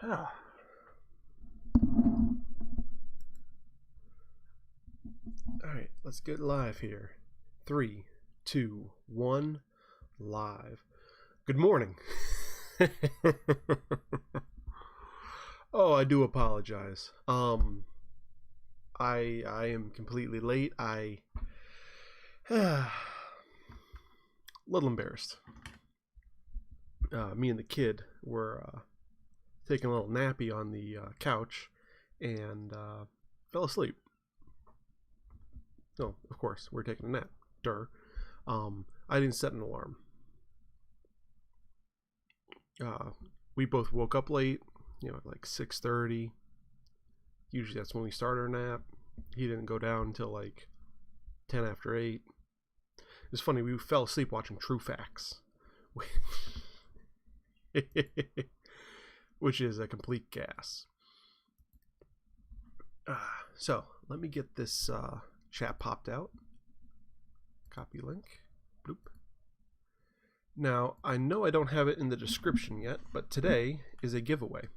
Ah. Alright, let's get live here. 3, 2, 1, live. Good morning. Oh, I do apologize. I am completely late. A little embarrassed. Me and the kid were taking a little nappy on the couch and fell asleep. No, of course, we're taking a nap. Durr. I didn't set an alarm. We both woke up late, at like 6:30. Usually that's when we start our nap. He didn't go down until like 10 after 8. It's funny, we fell asleep watching True Facts. Which is a complete gas. So, let me get this chat popped out. Copy link. Bloop. Now, I know I don't have it in the description yet, but today is a giveaway.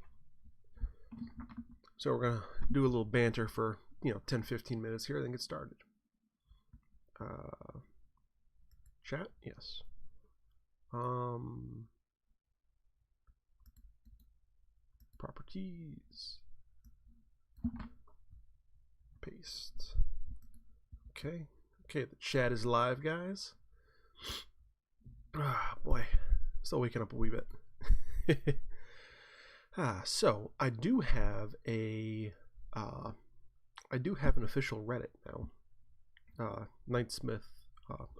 So we're going to do a little banter for, 10-15 minutes here, then get started. Chat? Yes. Properties. Paste. Okay, the chat is live, guys. Boy, still waking up a wee bit. So I do have an official Reddit now, Knightsmith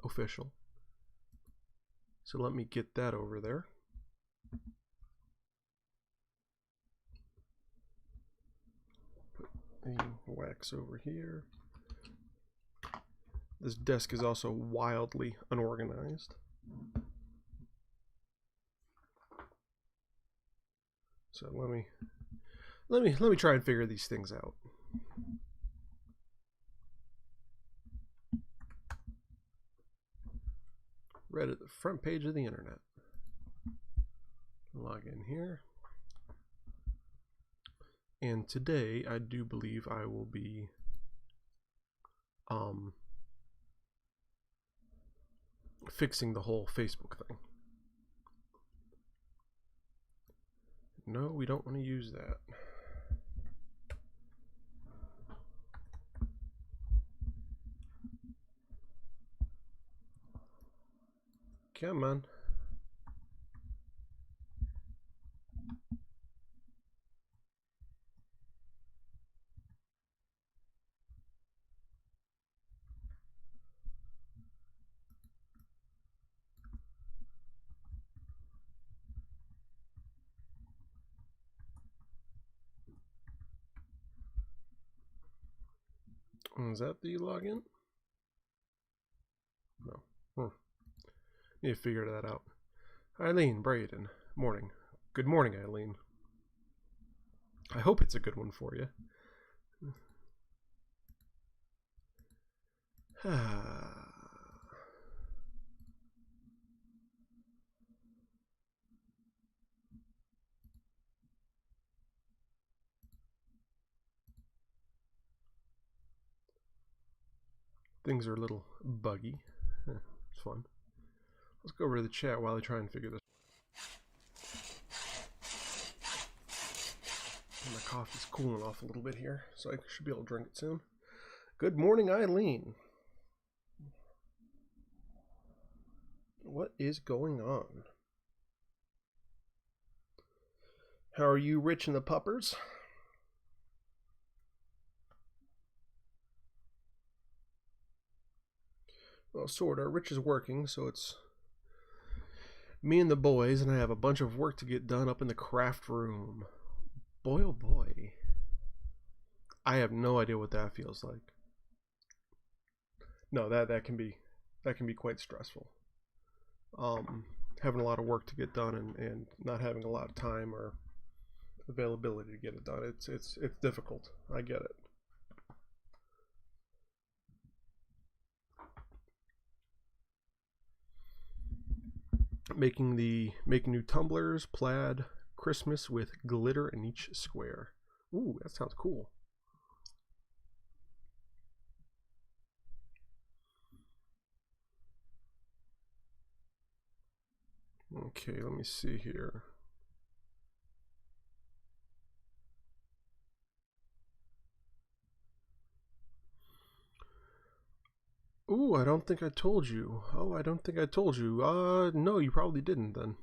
official. So let me get that over there. Put the wax over here. This desk is also wildly unorganized. So let me try and figure these things out. Reddit, the front page of the internet. Log in here. And today I do believe I will be fixing the whole Facebook thing. No, we don't want to use that. Come on. Is that the login? No. Need to figure that out. Eileen, Braden, morning. Good morning, Eileen. I hope it's a good one for you. Things are a little buggy. It's fun. Let's go over to the chat while I try and figure this. My coffee's cooling off a little bit here, so I should be able to drink it soon. Good morning, Eileen. What is going on? How are you, Rich and the puppers? Well, sorta. Rich is working, so it's me and the boys, and I have a bunch of work to get done up in the craft room. Boy, oh boy. I have no idea what that feels like. No, that can be quite stressful. Having a lot of work to get done and not having a lot of time or availability to get it done. It's difficult. I get it. Making new tumblers, plaid, Christmas with glitter in each square. Ooh, that sounds cool. Okay, let me see here. Ooh, I don't think I told you. Oh, I don't think I told you. No, you probably didn't then.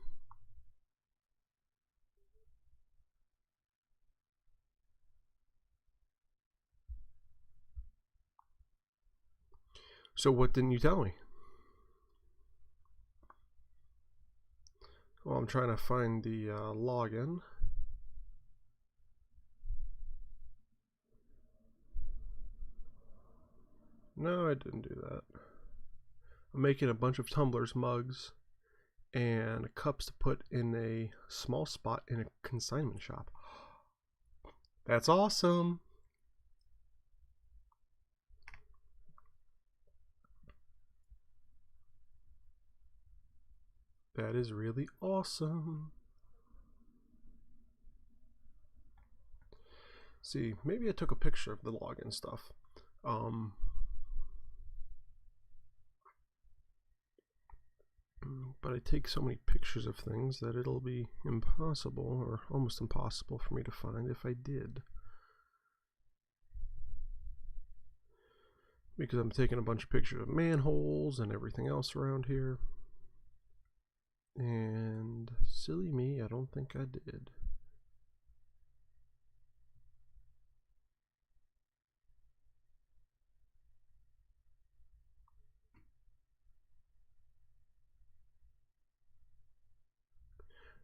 So what didn't you tell me? Well, I'm trying to find the login. No, I didn't do that. I'm making a bunch of tumblers, mugs, and cups to put in a small spot in a consignment shop. That's awesome. That is really awesome. See, maybe I took a picture of the login stuff. But I take so many pictures of things that it'll be impossible, or almost impossible, for me to find if I did. Because I'm taking a bunch of pictures of manholes and everything else around here. And silly me, I don't think I did.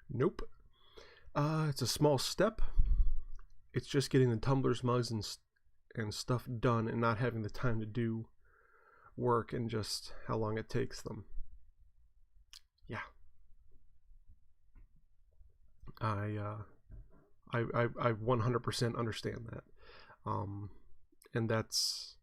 Nope. It's a small step. It's just getting the tumblers, mugs, and stuff done, and not having the time to do work and just how long it takes them. Yeah. I 100% understand that. And that's,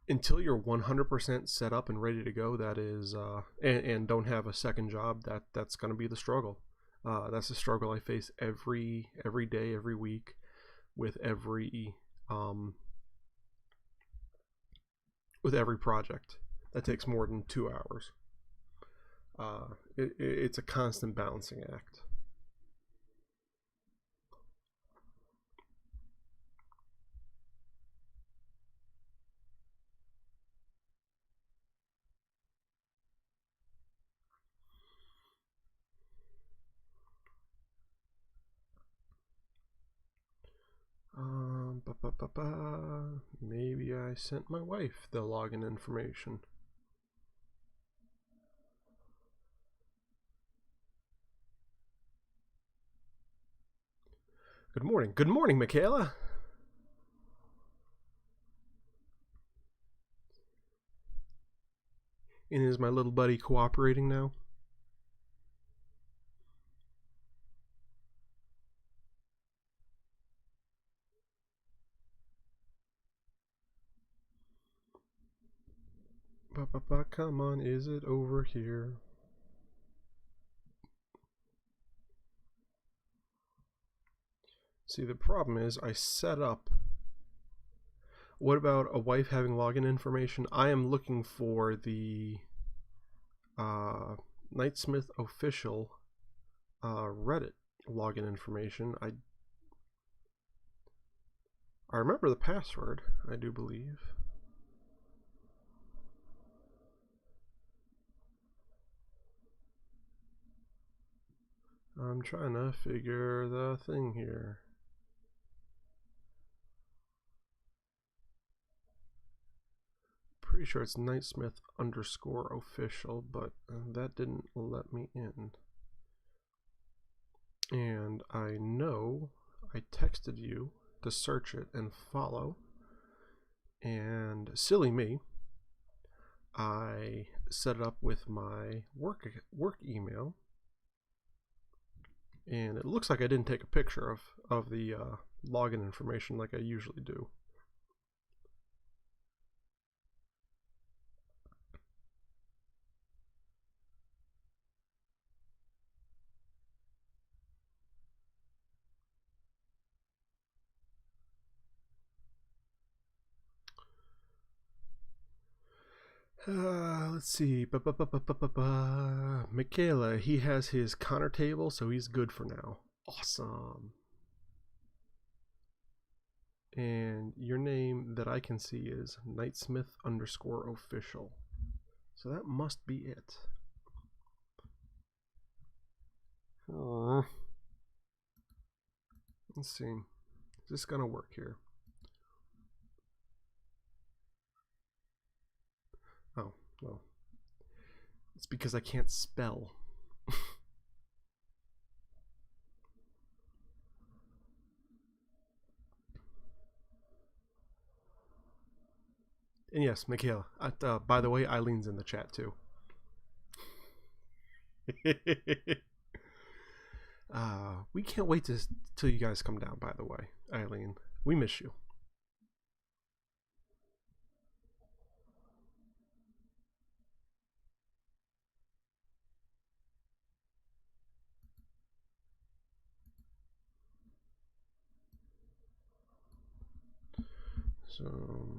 until you're 100% set up and ready to go, that is, and don't have a second job, that's going to be the struggle. That's the struggle I face every day, every week, with every project that takes more than 2 hours. It's a constant balancing act. Maybe I sent my wife the login information. Good morning. Good morning, Michaela. And is my little buddy cooperating now? Come on, is it over here? See, the problem is I set up. What about a wife having login information? I am looking for the Knightsmith official Reddit login information. I remember the password, I do believe. I'm trying to figure the thing here. Pretty sure it's Knightsmith_official, but that didn't let me in. And I know I texted you to search it and follow, and silly me, I set it up with my work email, and it looks like I didn't take a picture of the login information like I usually do. Let's see. Michaela, he has his Connor table, so he's good for now. Awesome. And your name that I can see is Knightsmith_official. So that must be it. Let's see. Is this gonna work here? Oh, well. It's because I can't spell. And yes, Michaela. By the way, Eileen's in the chat too. We can't wait till you guys come down, by the way. Eileen, we miss you. So...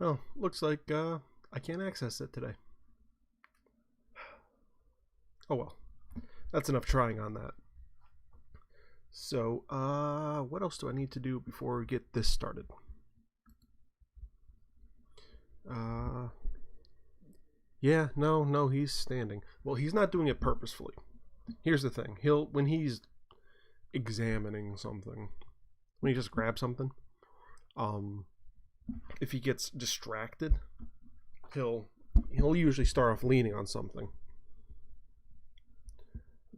Oh, looks like I can't access it today. Oh well, that's enough trying on that. So, what else do I need to do before we get this started? Yeah, no, he's standing. Well, he's not doing it purposefully. Here's the thing: when he's examining something, when he just grabs something, if he gets distracted, he'll usually start off leaning on something.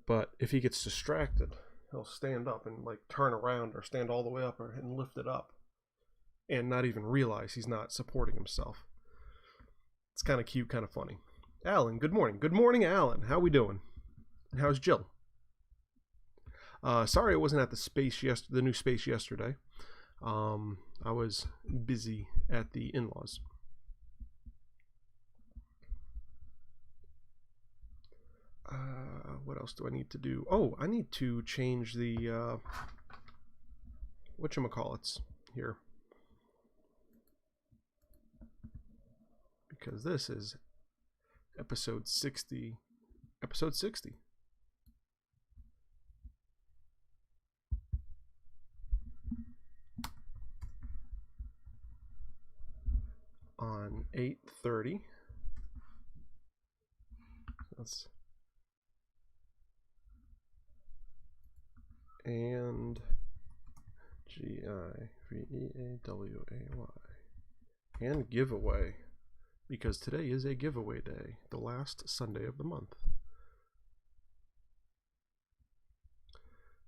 But if he gets distracted, he'll stand up and like turn around or stand all the way up and lift it up and not even realize he's not supporting himself. It's kind of cute, kind of funny. Alan, good morning. Good morning, Alan. How we doing? How's Jill? Sorry I wasn't at the new space yesterday. I was busy at the in-laws. What else do I need to do? Oh, I need to change the whatchamacallits here, because this is episode 60. Episode 60. On 8/30. That's and GIVEAWAY and giveaway, because today is a giveaway day, the last Sunday of the month.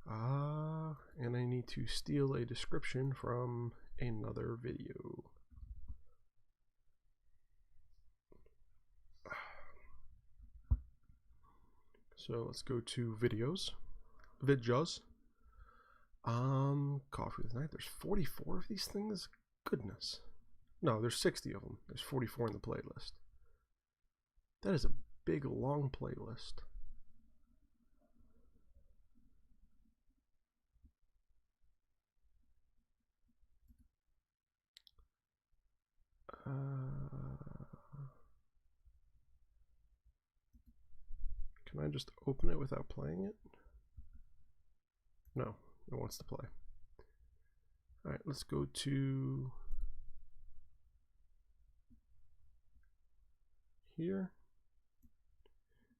And I need to steal a description from another video. So let's go to videos, vidjaws. Coffee with Night. There's 44 of these things. Goodness. No, there's 60 of them. There's 44 in the playlist. That is a big, long playlist. Can I just open it without playing it? No, it wants to play. Alright, let's go to here.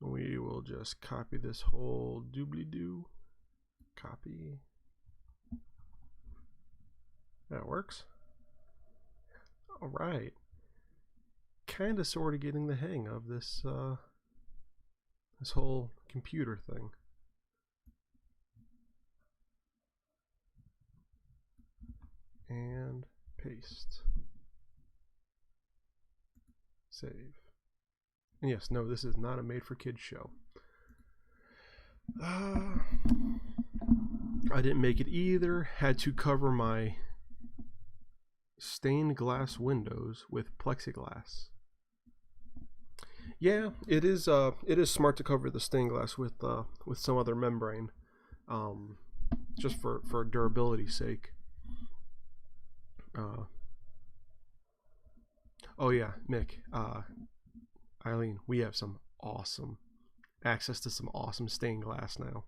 And we will just copy this whole doobly-doo. Copy. That works. Alright. Kind of sort of getting the hang of this this whole computer thing. And paste. Save. And yes, no, this is not a made-for-kids show. I didn't make it either. Had to cover my stained glass windows with plexiglass. Yeah, it is smart to cover the stained glass with some other membrane, just for durability's sake. Oh yeah, Mick, Eileen, we have some awesome access to some awesome stained glass now.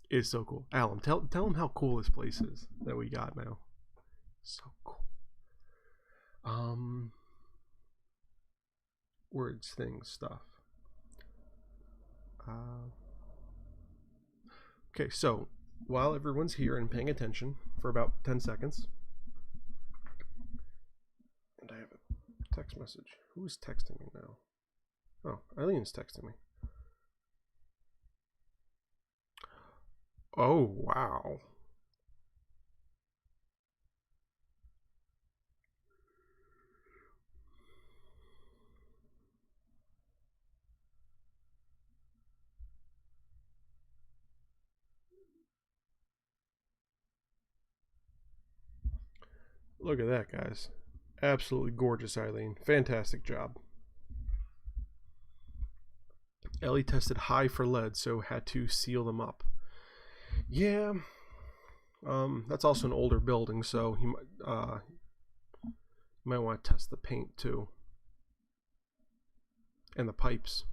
It's so cool. Alan, tell them how cool this place is that we got now. So cool. Words, things, stuff. Okay, so while everyone's here and paying attention for about 10 seconds, and I have a text message. Who's texting me now? Oh, Eileen's texting me. Oh, wow. Look at that, guys. Absolutely gorgeous, Eileen. Fantastic job. Ellie tested high for lead, so had to seal them up. Yeah. That's also an older building, so you might want to test the paint too. And the pipes.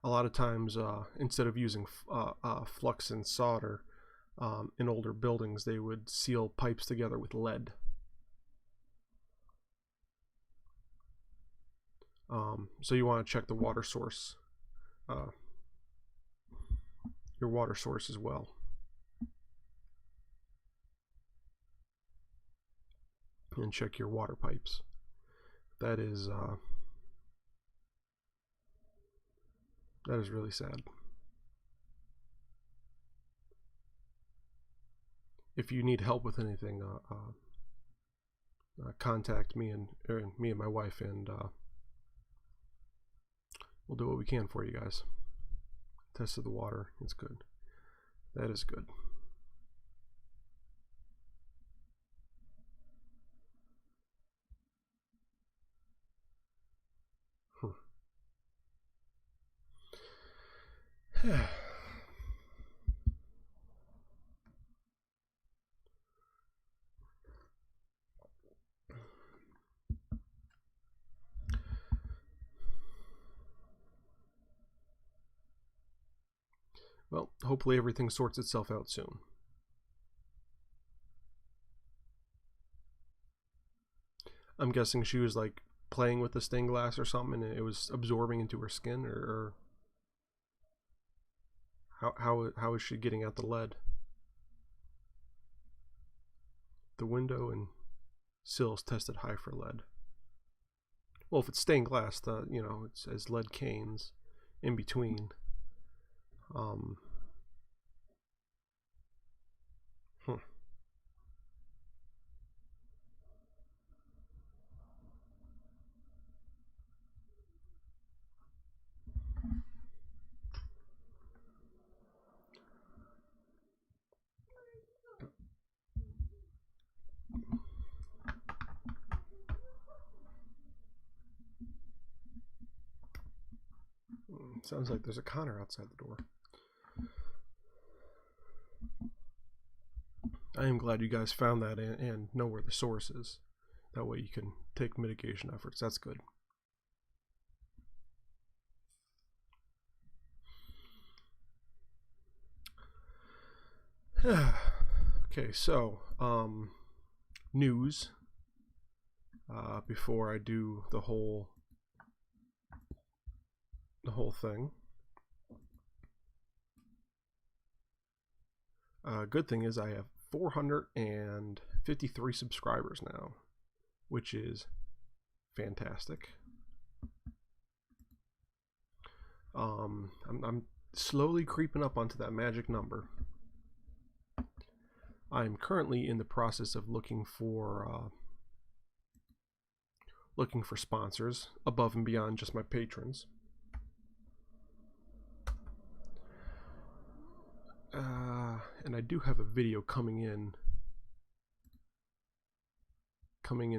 A lot of times, instead of using flux and solder, in older buildings, they would seal pipes together with lead. So you want to check the water source, your water source as well. And check your water pipes. That is really sad. If you need help with anything, contact me and my wife, and we'll do what we can for you guys. Tested the water. It's good. That is good. Well, hopefully everything sorts itself out soon. I'm guessing she was like playing with the stained glass or something, and it was absorbing into her skin, or how is she getting out the lead? The window and sills tested high for lead. Well, if it's stained glass, it says lead canes in between. Sounds like there's a Connor outside the door. I am glad you guys found that and know where the source is. That way you can take mitigation efforts. That's good. Okay, so news. Before I do the whole thing. Good thing is I have 453 subscribers now, which is fantastic. I'm slowly creeping up onto that magic number. I'm currently in the process of looking for sponsors above and beyond just my patrons. And I do have a video coming in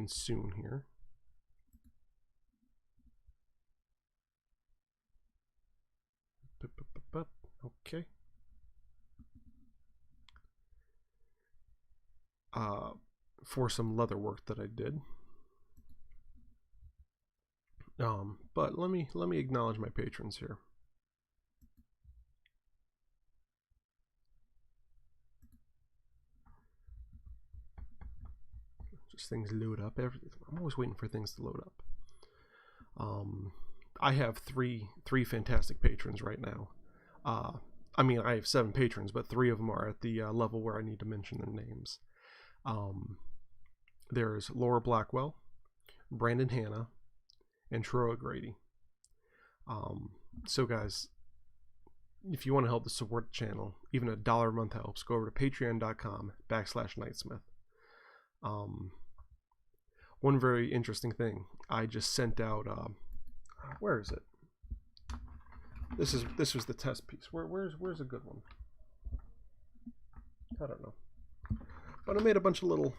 soon here. Okay. For some leather work that I did. But let me acknowledge my patrons here. Just things load up. I'm always waiting for things to load up. I have three fantastic patrons right now. I mean, I have 7 patrons, but 3 of them are at the level where I need to mention their names. There's Laura Blackwell, Brandon Hanna, and Troy Grady. So guys, if you want to help to support the channel, even $1 a month helps. Go over to patreon.com/Knightsmith. One very interesting thing, I just sent out, where is it? This was the test piece. Where's a good one? I don't know. But I made a bunch of little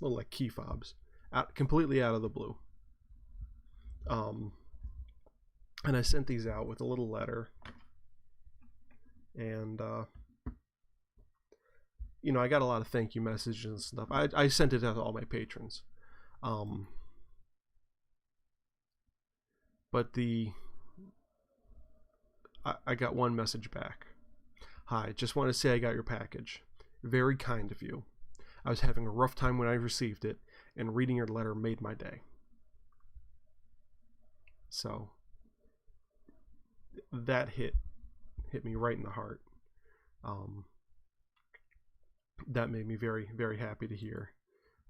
like key fobs, completely out of the blue. And I sent these out with a little letter, and you know, I got a lot of thank you messages and stuff. I sent it out to all my patrons. But I got one message back. Hi, just want to say I got your package. Very kind of you. I was having a rough time when I received it, and reading your letter made my day. So that hit me right in the heart. That made me very, very happy to hear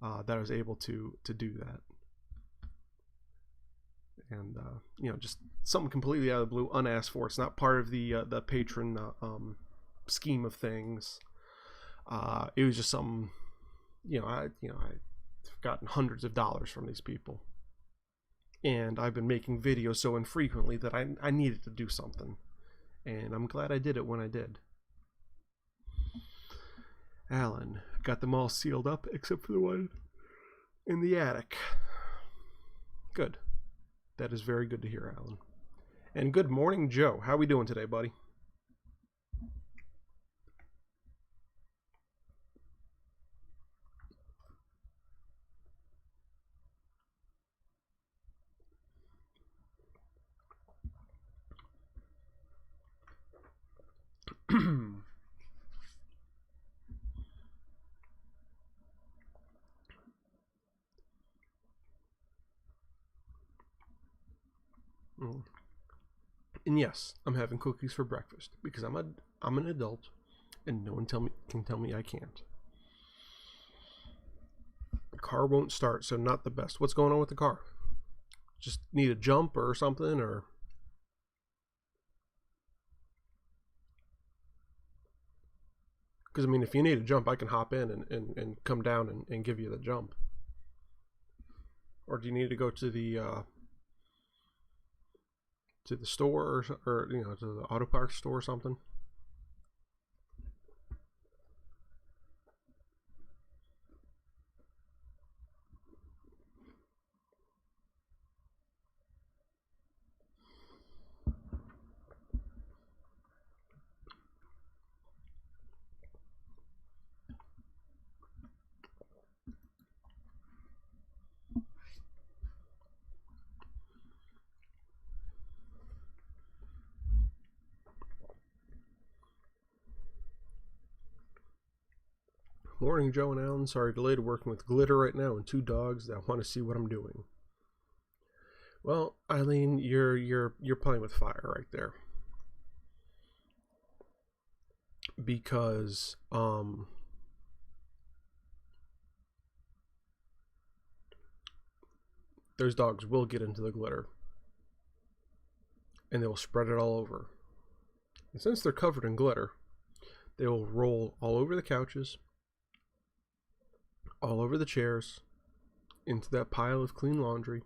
that I was able to do that. And you know, just something completely out of the blue, unasked for. It's not part of the patron scheme of things. It was just something, I've gotten hundreds of dollars from these people, and I've been making videos so infrequently that I needed to do something, and I'm glad I did it when I did. Alan, got them all sealed up except for the one in the attic. Good. That is very good to hear, Alan. And good morning, Joe. How we doing today, buddy? And yes, I'm having cookies for breakfast because I'm an adult, and no one can tell me I can't. The car won't start, so not the best. What's going on with the car? Just need a jump or something, or? Because I mean, if you need a jump, I can hop in and come down and give you the jump. Or do you need to go to the store, or to the auto parts store or something? Morning, Joe and Alan. Sorry, delayed working with glitter right now and 2 dogs that want to see what I'm doing. Well, Eileen, you're playing with fire right there. Because those dogs will get into the glitter and they will spread it all over. And since they're covered in glitter, they will roll all over the couches, all over the chairs, into that pile of clean laundry,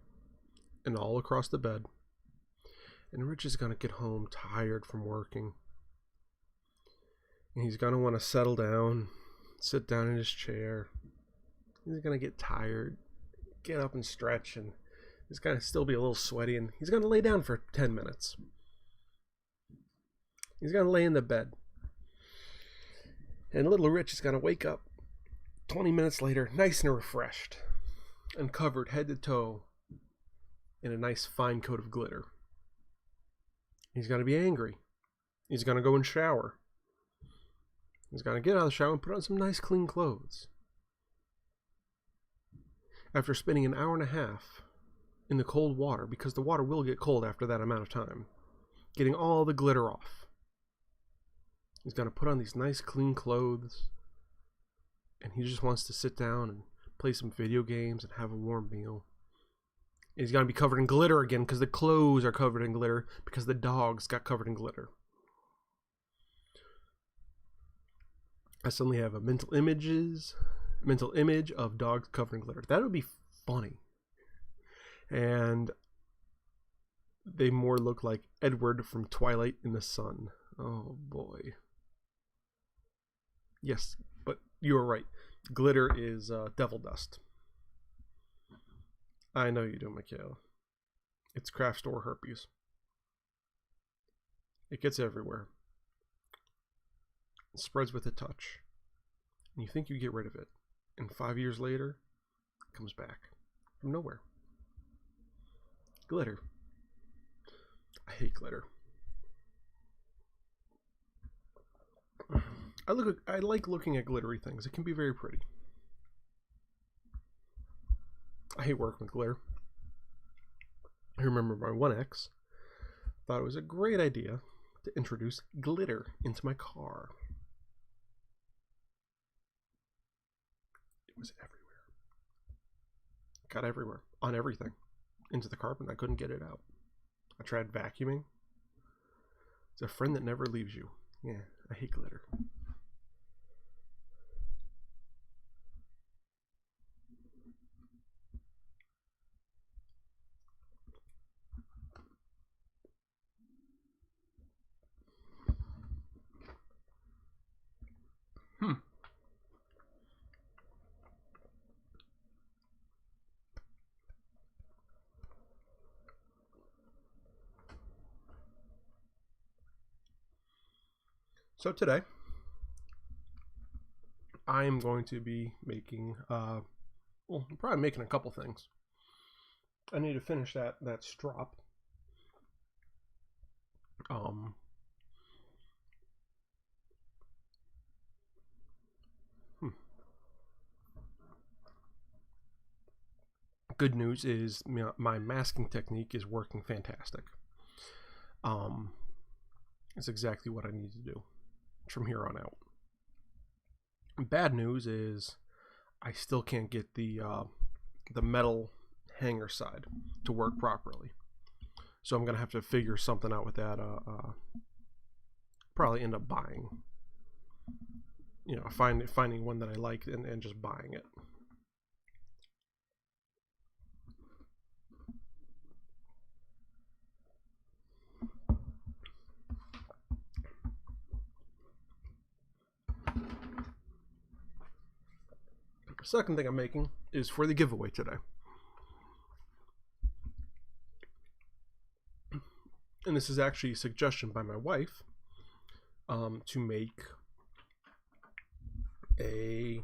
and all across the bed. And Rich is going to get home tired from working. And he's going to want to settle down, sit down in his chair. He's going to get tired, get up and stretch, and he's going to still be a little sweaty, and he's going to lay down for 10 minutes. He's going to lay in the bed. And little Rich is going to wake up 20 minutes later, nice and refreshed, and covered head to toe in a nice fine coat of glitter. He's going to be angry. He's going to go and shower. He's going to get out of the shower and put on some nice clean clothes. After spending an hour and a half in the cold water, because the water will get cold after that amount of time, getting all the glitter off, he's going to put on these nice clean clothes, and he just wants to sit down and play some video games and have a warm meal. And he's going to be covered in glitter again because the clothes are covered in glitter because the dogs got covered in glitter. I suddenly have a mental image of dogs covered in glitter. That would be funny. And they more look like Edward from Twilight in the Sun. Oh boy. Yes, but you were right. Glitter is devil dust. I know you do, Michaela. It's craft store herpes. It gets everywhere. It spreads with a touch. And you think you get rid of it. And 5 years later, it comes back. From nowhere. Glitter. I hate glitter. I like looking at glittery things. It can be very pretty. I hate working with glitter. I remember my one ex thought it was a great idea to introduce glitter into my car. It was everywhere. Got everywhere. On everything. Into the carpet. I couldn't get it out. I tried vacuuming. It's a friend that never leaves you. Yeah, I hate glitter. So today, I'm going to be making, I'm probably making a couple things. I need to finish that strop. Good news is my masking technique is working fantastic. It's exactly what I need to do from here on out. Bad news is I still can't get the metal hanger side to work properly. So I'm gonna have to figure something out with that. Probably end up buying, finding one that I like and just buying it. Second thing I'm making is for the giveaway today. And this is actually a suggestion by my wife to make a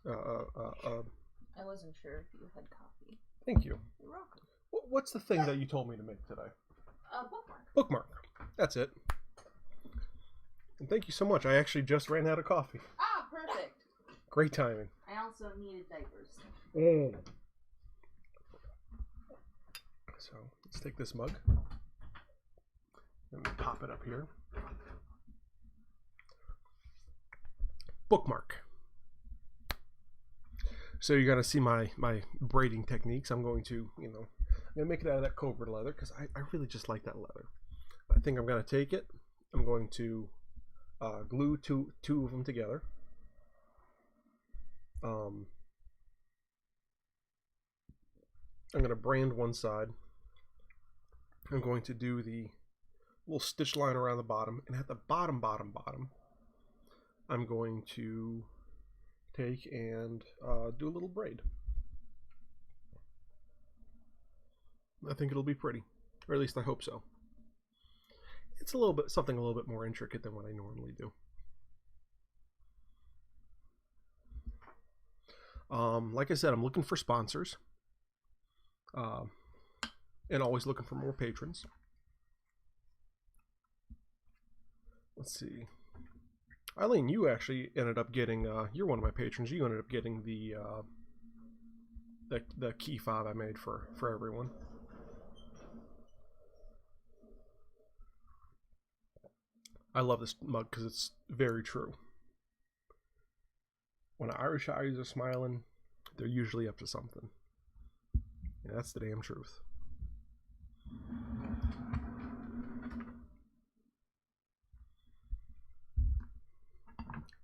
I wasn't sure if you had coffee. Thank you. You're welcome. What's the thing that you told me to make today? Bookmark. Bookmark. That's it. And thank you so much. I actually just ran out of coffee. Ah, perfect. Great timing. I also needed diapers. So let's take this mug and pop it up here. Bookmark. So you're gonna see my braiding techniques. I'm going to, I'm gonna make it out of that cobra leather because I really just like that leather. I think I'm gonna take it. I'm going to glue two of them together. I'm gonna brand one side. I'm going to do the little stitch line around the bottom, and at the bottom, I'm going to take and do a little braid. I think it'll be pretty, or at least I hope so. It's something a little bit more intricate than what I normally do. Like I said, I'm looking for sponsors, and always looking for more patrons. Let's see. Eileen, you actually ended up getting, you're one of my patrons, you ended up getting the key fob I made for everyone. I love this mug because it's very true. When Irish eyes are smiling, they're usually up to something. Yeah, that's the damn truth.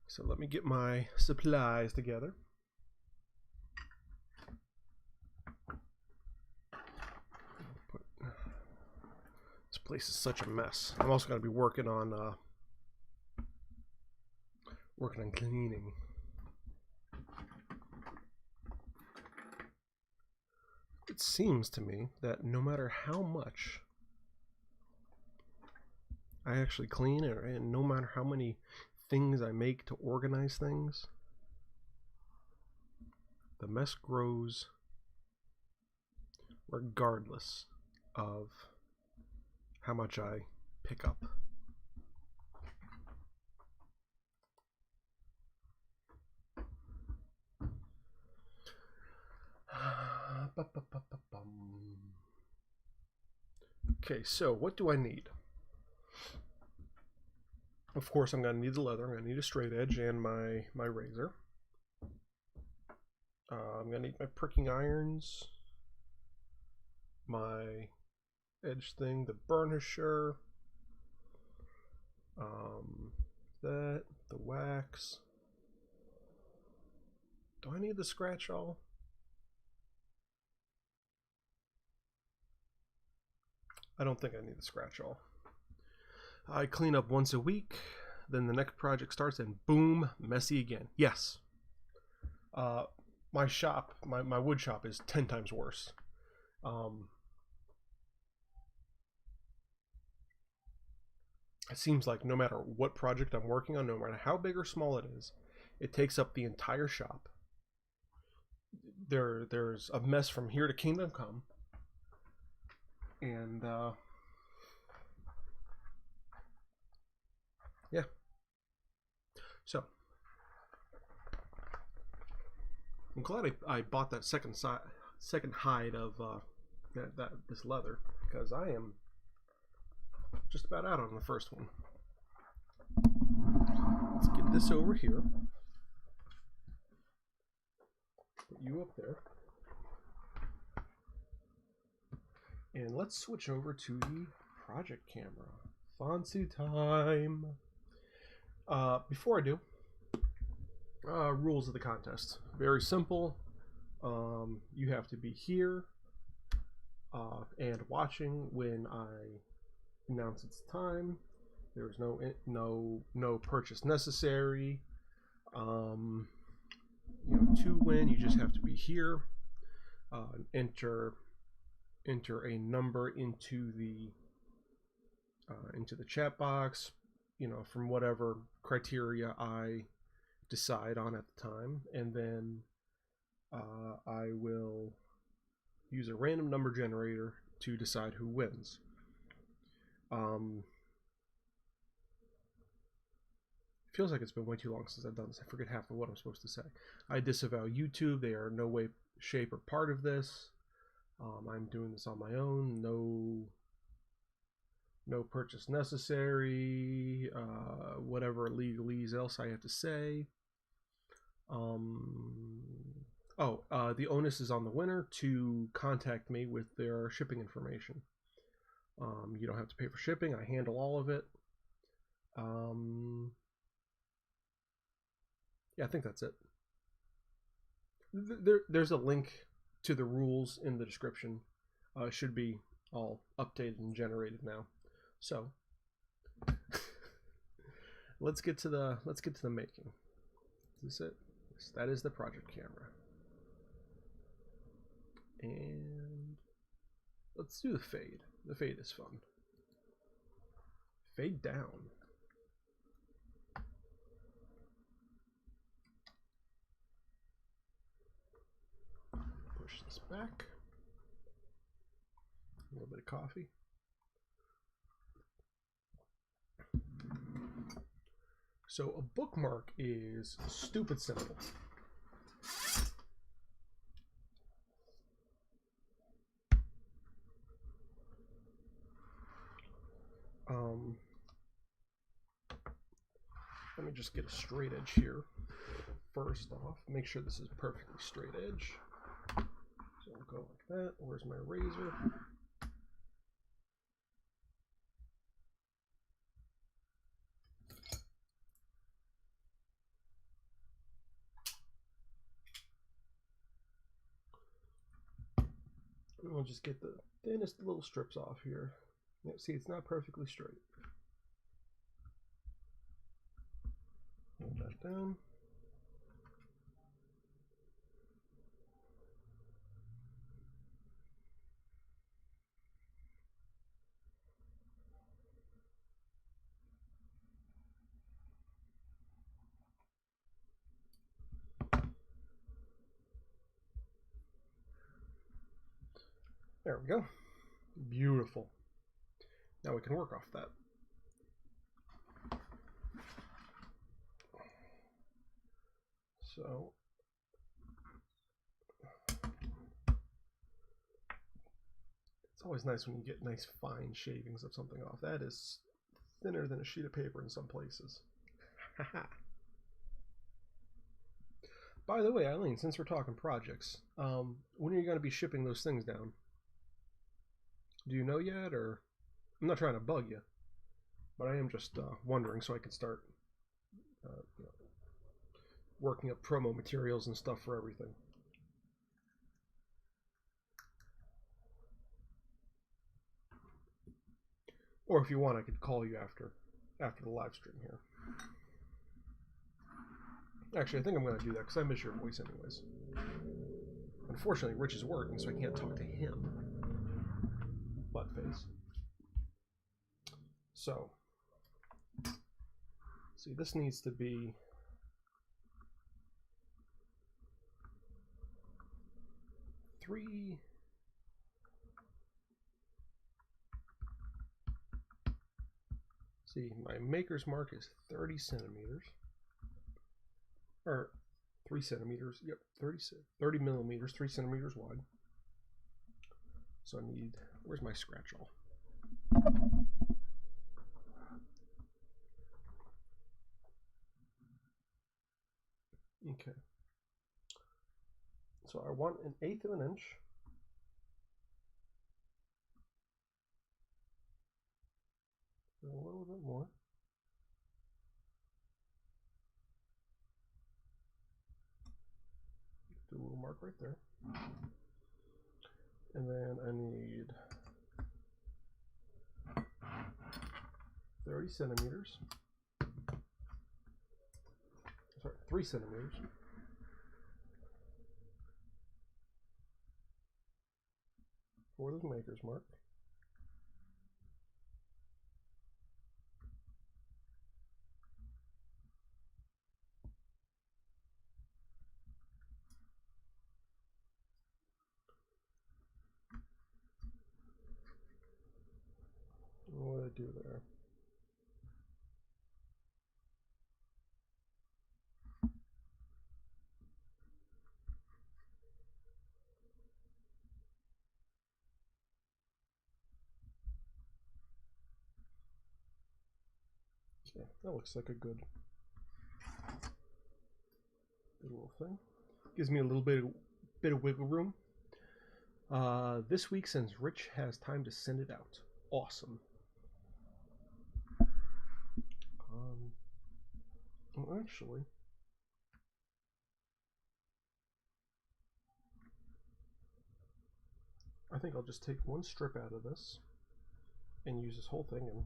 So let me get my supplies together. This place is such a mess. I'm also going to be working on cleaning. It seems to me that no matter how much I actually clean, and no matter how many things I make to organize things, the mess grows regardless of how much I pick up. Okay, so what do I need? Of course, I'm going to need the leather. I'm going to need a straight edge and my razor. I'm going to need my pricking irons, my edge thing, the burnisher, the wax. Do I need the scratch awl? I don't think I need the scratch awl. I clean up once a week, then the next project starts and boom, messy again. Yes. My shop, my wood shop is 10 times worse. It seems like no matter what project I'm working on, no matter how big or small it is, it takes up the entire shop. There's a mess from here to Kingdom Come. And yeah. So I'm glad I bought that second hide of this leather, because I am just about out on the first one. Let's get this over here. Put you up there. And let's switch over to the project camera. Fancy time. Before I do, rules of the contest. Very simple. You have to be here and watching when I announce it's time. There's no purchase necessary. To win, you just have to be here. Enter a number into the chat box, from whatever criteria I decide on at the time, and then I will use a random number generator to decide who wins. feels like it's been way too long since I've done this. I forget half of what I'm supposed to say. I disavow YouTube. They are no way, shape, or part of this. I'm doing this on my own. No purchase necessary. Whatever legalese else I have to say. The onus is on the winner to contact me with their shipping information. You don't have to pay for shipping. I handle all of it. Yeah, I think that's it. There's a link to the rules in the description. It should be all updated and generated now. So let's get to the making. Is this it? Yes, that is the project camera. And let's do the fade. The fade is fun. Fade down. Push this back. A little bit of coffee. So a bookmark is stupid simple. Let me just get a straight edge here. First off, make sure this is perfectly straight edge. So I'll go like that. Where's my razor? And we'll just get the thinnest little strips off here. Yeah, see, it's not perfectly straight. Hold that down. There we go. Beautiful. Now we can work off that. So it's always nice when you get nice fine shavings of something off. That is thinner than a sheet of paper in some places. By the way, Eileen, since we're talking projects, when are you going to be shipping those things down? Do you know yet, or I'm not trying to bug you, but I am just wondering so I can start working up promo materials and stuff for everything. Or if you want, I could call you after the live stream here. Actually, I think I'm going to do that because I miss your voice anyways. Unfortunately, Rich is working, so I can't talk to him. Buttface. So, see, this needs to be three. See, my maker's mark is 30 centimeters. Or 3 centimeters. Yep, 30 millimeters, 3 centimeters wide. So I need, where's my scratch awl? Okay. So I want 1/8 of an inch. A little bit more. Do a little mark right there. And then I need 30 centimeters. Sorry, 3 centimeters. For the maker's mark. What do I do there? Okay, that looks like a good little thing. Gives me a little bit of wiggle room. This week, since Rich has time to send it out. Awesome. Well, actually, I think I'll just take one strip out of this and use this whole thing and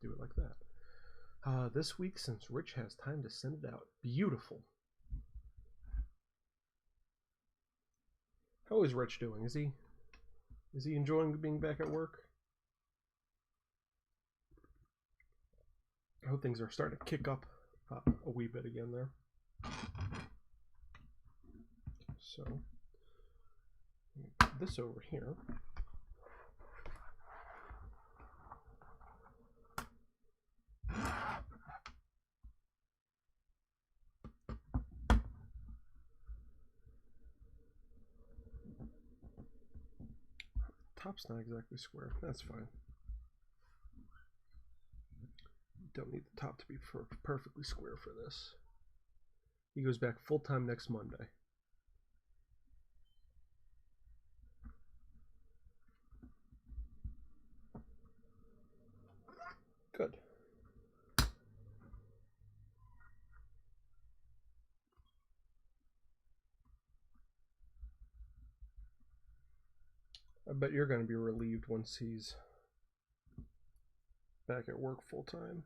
do it like that. This week, since Rich has time to send it out. Beautiful. How is Rich doing? Is he enjoying being back at work? I hope things are starting to kick up a wee bit again there. So, put this over here. Top's not exactly square. That's fine. Don't need the top to be perfectly square for this. He goes back full-time next Monday. Good. I bet you're going to be relieved once he's back at work full-time.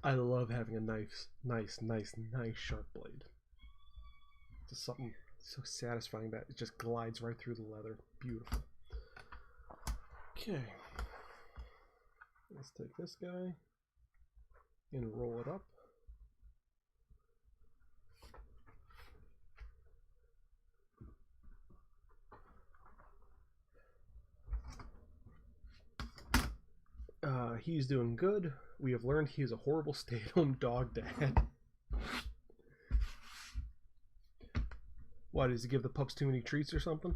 I love having a nice sharp blade. Just something so satisfying that it just glides right through the leather. Beautiful. Okay. Let's take this guy and roll it up. He's doing good. We have learned he is a horrible stay-at-home dog dad. Why, does he give the pups too many treats or something?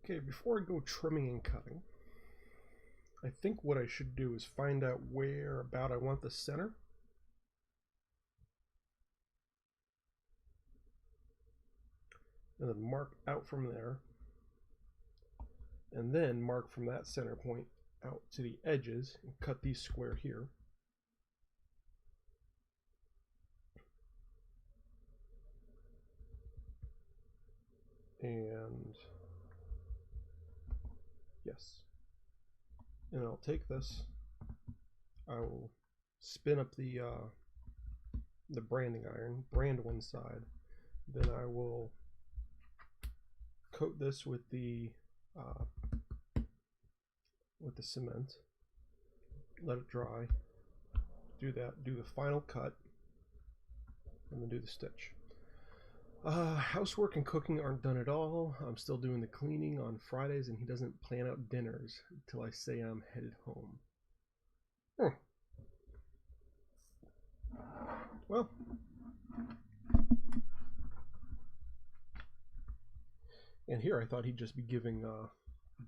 Okay, before I go trimming and cutting, I think what I should do is find out where about I want the center. And then mark out from there. And then mark from that center point out to the edges and cut these square here. And yes. And I'll take this. I will spin up the branding iron, brand one side. Then I will coat this with the cement. Let it dry. Do that. Do the final cut, and then do the stitch. Housework and cooking aren't done at all. I'm still doing the cleaning on Fridays, and he doesn't plan out dinners until I say I'm headed home. Well, and here I thought he'd just be giving the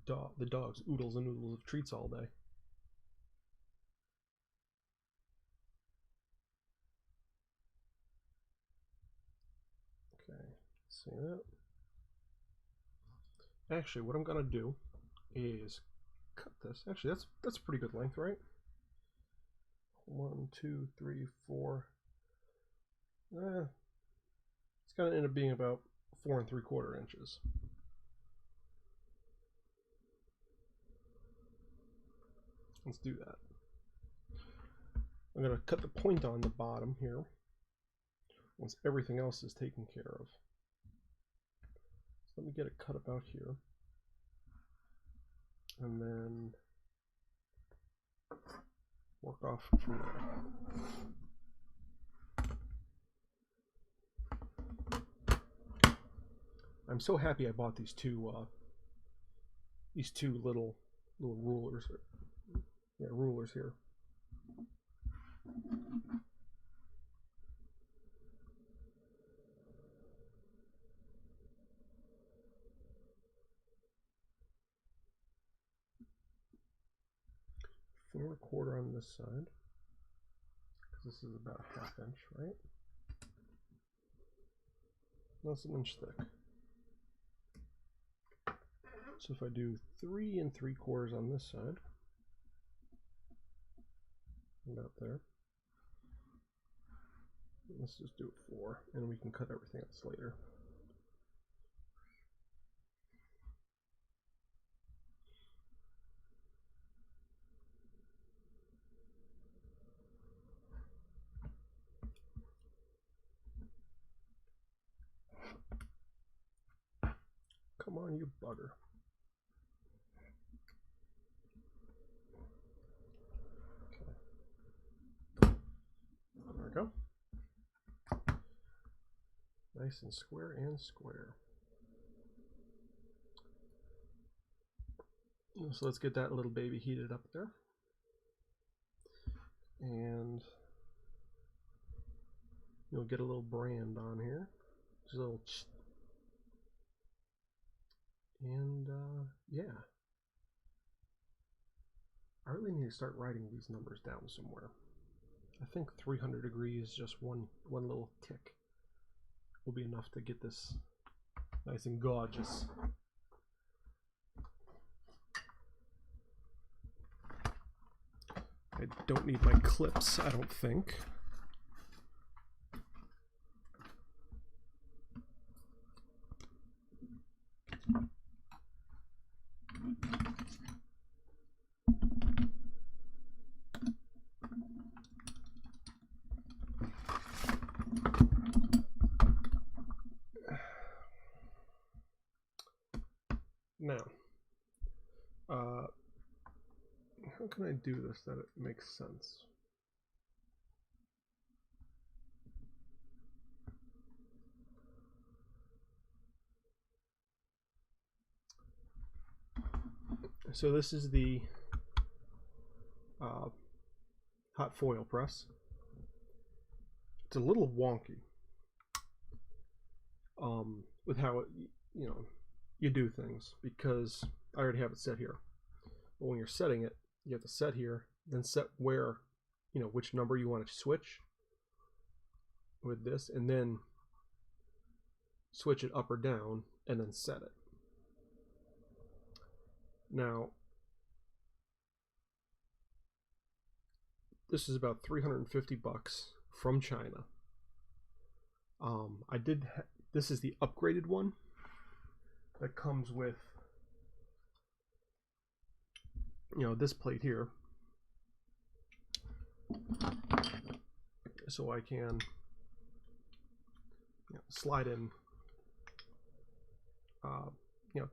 dogs oodles and oodles of treats all day. Okay, see that? Actually, what I'm gonna do is cut this. Actually, that's a pretty good length, right? 1, 2, 3, 4. It's gonna end up being about 4 3/4 inches. Let's do that. I'm going to cut the point on the bottom here once everything else is taken care of. So let me get it cut about here. And then work off from there. I'm so happy I bought these two little rulers. Yeah, rulers here. Four and a quarter on this side, because this is about a 1/2 inch, right? That's 1 inch thick. So if I do 3 3/4 on this side, about there. Let's just do it 4, and we can cut everything else later. Come on, you bugger. Okay. There we go. Nice and square and square. So let's get that little baby heated up there. And you'll get a little brand on here. Just a little and yeah. I really need to start writing these numbers down somewhere. I think 300 degrees, just one little tick, will be enough to get this nice and gorgeous. I don't need my clips, I don't think. Now, how can I do this that it makes sense? So this is the hot foil press. It's a little wonky with how it, you do things, because I already have it set here. But when you're setting it, you have to set here, then set where, which number you want to switch with this, and then switch it up or down, and then set it. Now, this is about $350 from China. This is the upgraded one that comes with, this plate here, so I can slide in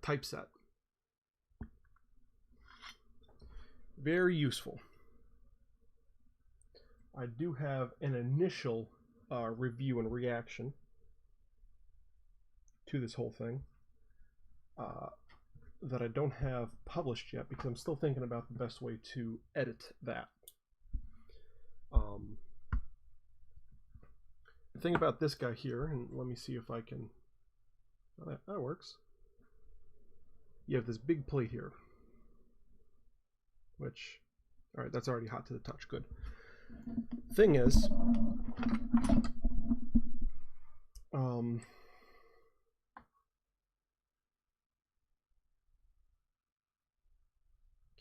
typeset. Very useful. I do have an initial review and reaction to this whole thing that I don't have published yet, because I'm still thinking about the best way to edit that. The thing about this guy here, and let me see if I can, that works. You have this big plate here, which, all right, that's already hot to the touch, good. Thing is,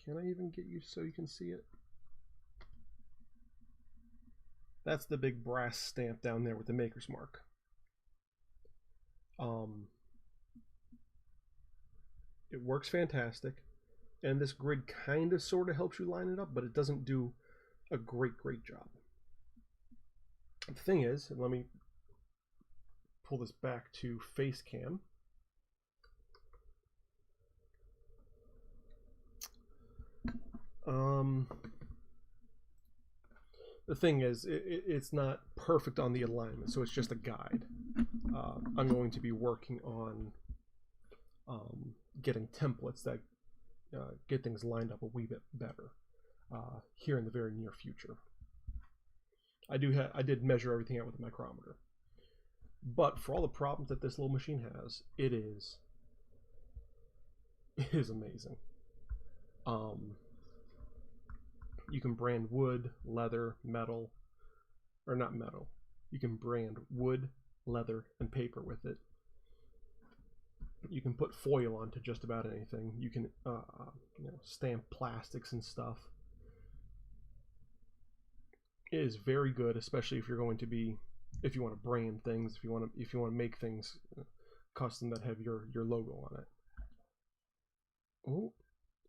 can I even get you so you can see it? That's the big brass stamp down there with the maker's mark. It works fantastic, and this grid kind of sort of helps you line it up, but it doesn't do a great job. The thing is, and let me pull this back to face cam. The thing is, it's not perfect on the alignment, so it's just a guide. I'm going to be working on getting templates that get things lined up a wee bit better here in the very near future. I did measure everything out with a micrometer, but for all the problems that this little machine has, it is amazing. You can brand wood, leather, metal, or not metal. You can brand wood, leather, and paper with it. You can put foil onto just about anything. You can stamp plastics and stuff. It is very good, especially if you're going to be, if you want to brand things, if you want to make things custom that have your logo on it. Oh,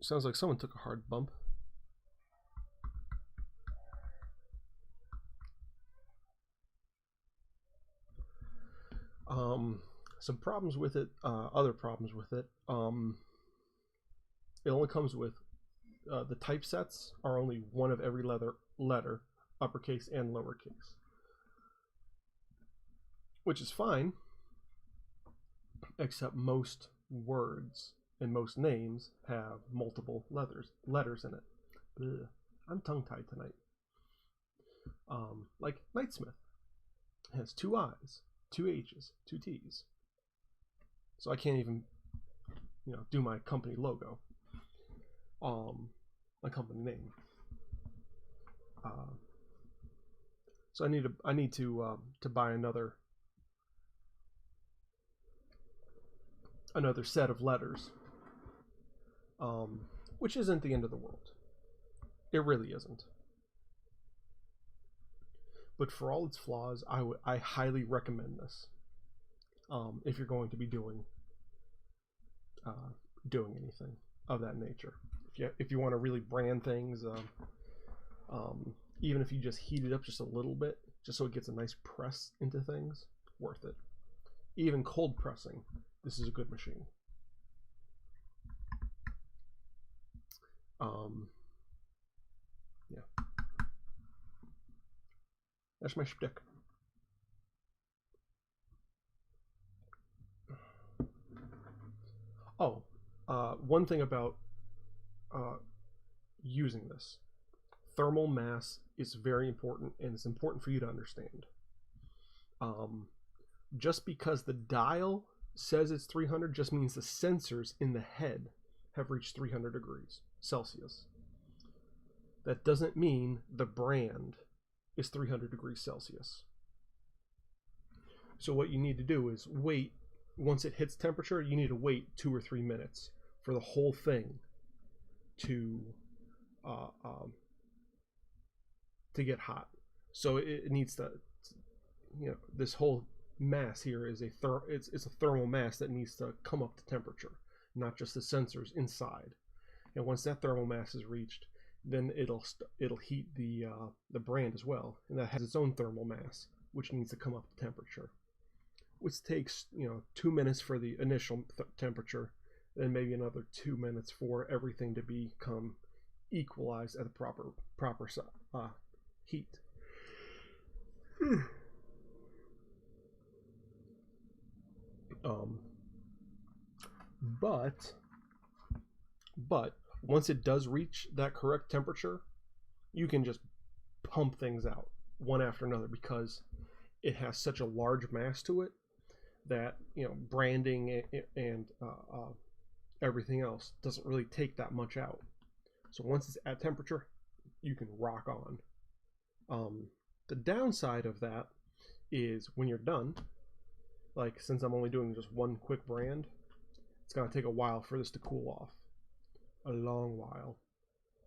sounds like someone took a hard bump. Some problems with it, other problems with it. It only comes with the typesets are only one of every letter, uppercase and lowercase, which is fine, except most words and most names have multiple letters in it. Ugh, I'm tongue-tied tonight. Like Knightsmith has 2 I's, 2 H's, 2 T's. So I can't even, do my company logo, my company name. So I need to buy another set of letters, which isn't the end of the world. It really isn't. But for all its flaws, I highly recommend this. If you're going to be doing anything of that nature, if you want to really brand things, even if you just heat it up just a little bit, just so it gets a nice press into things, worth it. Even cold pressing, this is a good machine. Yeah, that's my shtick. Oh, one thing about using this. Thermal mass is very important, and it's important for you to understand. Just because the dial says it's 300 just means the sensors in the head have reached 300 degrees Celsius. That doesn't mean the brand is 300 degrees Celsius. So what you need to do is wait. Once it hits temperature, you need to wait 2 or 3 minutes for the whole thing to get hot. So it needs to, this whole mass here is it's a thermal mass that needs to come up to temperature, not just the sensors inside. And once that thermal mass is reached, then it'll heat the brand as well, and that has its own thermal mass, which needs to come up to temperature, which takes 2 minutes for the initial temperature, then maybe another 2 minutes for everything to become equalized at the proper heat. But once it does reach that correct temperature, you can just pump things out one after another, because it has such a large mass to it that branding and everything else doesn't really take that much out. So once it's at temperature, you can rock on. The downside of that is when you're done, like since I'm only doing just one quick brand, it's gonna take a while for this to cool off. A long while,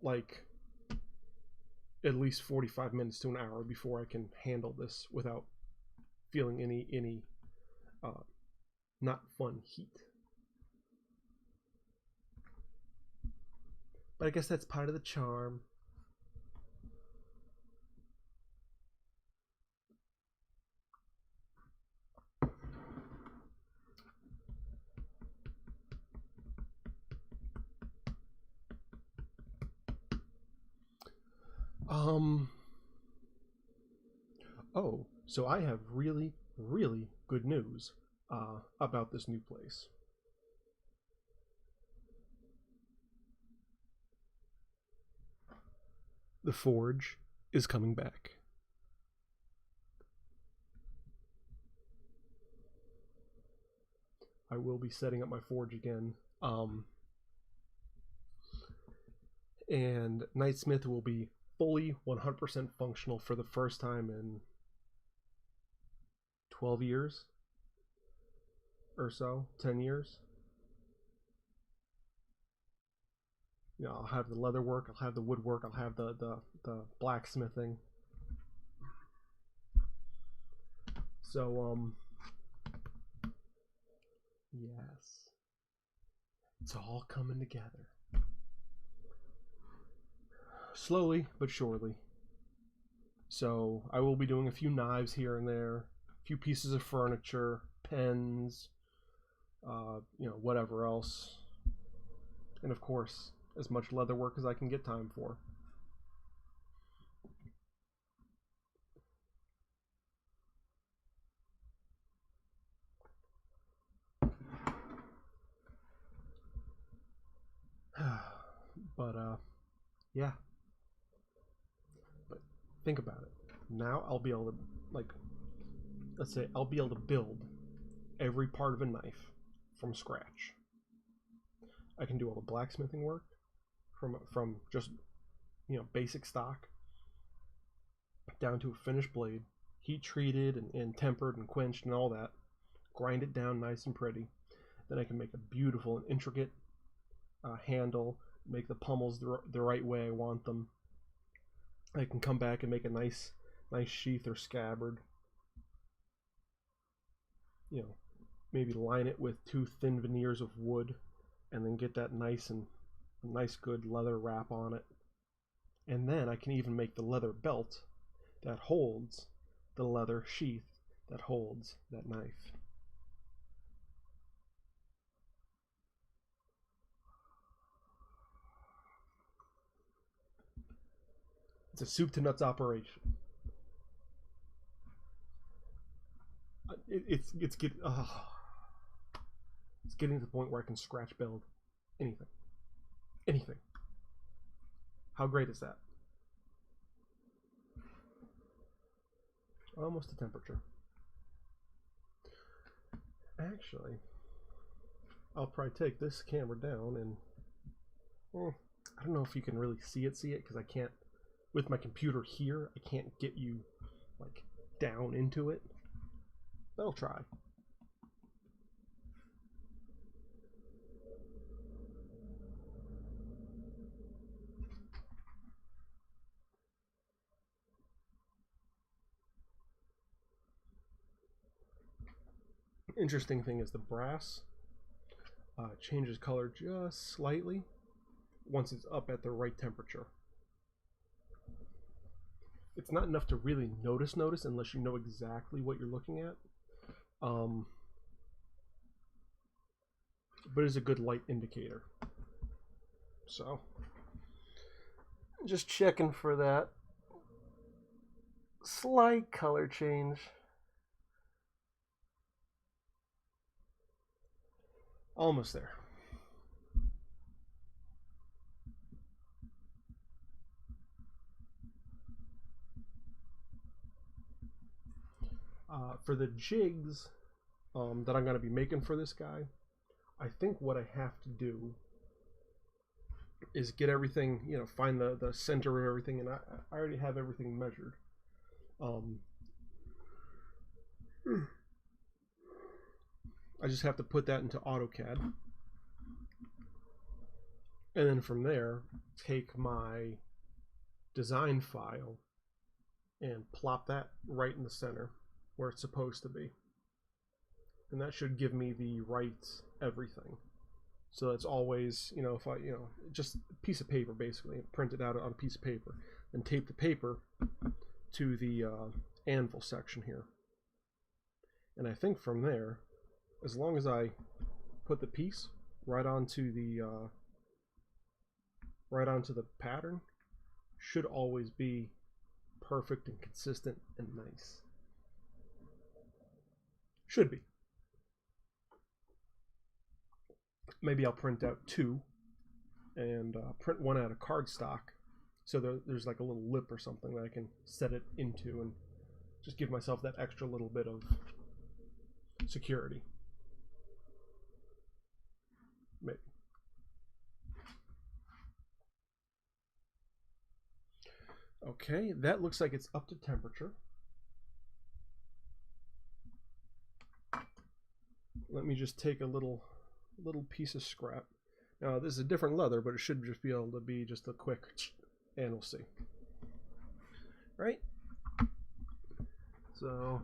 like at least 45 minutes to an hour before I can handle this without feeling any not fun heat. But I guess that's part of the charm. Oh, so I have really, really good news about this new place. The forge is coming back. I will be setting up my forge again. And Knightsmith will be fully 100% functional for the first time in 12 years or so, 10 years. You know, I'll have the leather work, I'll have the woodwork, I'll have the blacksmithing. So, yes. It's all coming together. Slowly but surely. So I will be doing a few knives here and there, a few pieces of furniture, pens, you know, whatever else. And of course, as much leather work as I can get time for. But yeah. But think about it. Now I'll be able to, like, let's say I'll be able to build every part of a knife from scratch. I can do all the blacksmithing work from just, you know, basic stock down to a finished blade, heat treated and tempered and quenched and all that, grind it down nice and pretty. Then I can make a beautiful and intricate handle, make the pummels the right way I want them. I can come back and make a nice sheath or scabbard. You know, maybe line it with 2 thin veneers of wood, and then get that nice good leather wrap on it. And then I can even make the leather belt that holds the leather sheath that holds that knife. It's a soup to nuts operation. It's getting to the point where I can scratch build anything. How great is that? Almost to temperature. Actually, I'll probably take this camera down and I don't know if you can really see it because I can't, with my computer here, I can't get you like down into it. But I'll try. Interesting thing is the brass changes color just slightly once it's up at the right temperature. It's not enough to really notice unless you know exactly what you're looking at. But it's a good light indicator. So, just checking for that slight color change. Almost there. For the jigs that I'm going to be making for this guy, I think what I have to do is get everything, you know, find the center of everything, and I already have everything measured. I just have to put that into AutoCAD, and then from there take my design file and plop that right in the center where it's supposed to be, and that should give me the right everything. So it's always, you know, if I, you know, just a piece of paper basically, print it out on a piece of paper, and tape the paper to the anvil section here. And I think from there, as long as I put the piece right onto the pattern, should always be perfect and consistent and nice. Should be. Maybe I'll print out 2 and print one out of cardstock, so there's like a little lip or something that I can set it into and just give myself that extra little bit of security. Maybe. Okay, that looks like it's up to temperature. Let me just take a little piece of scrap. Now this is a different leather, but it should just be able to be just a quick, and we'll see. Right? So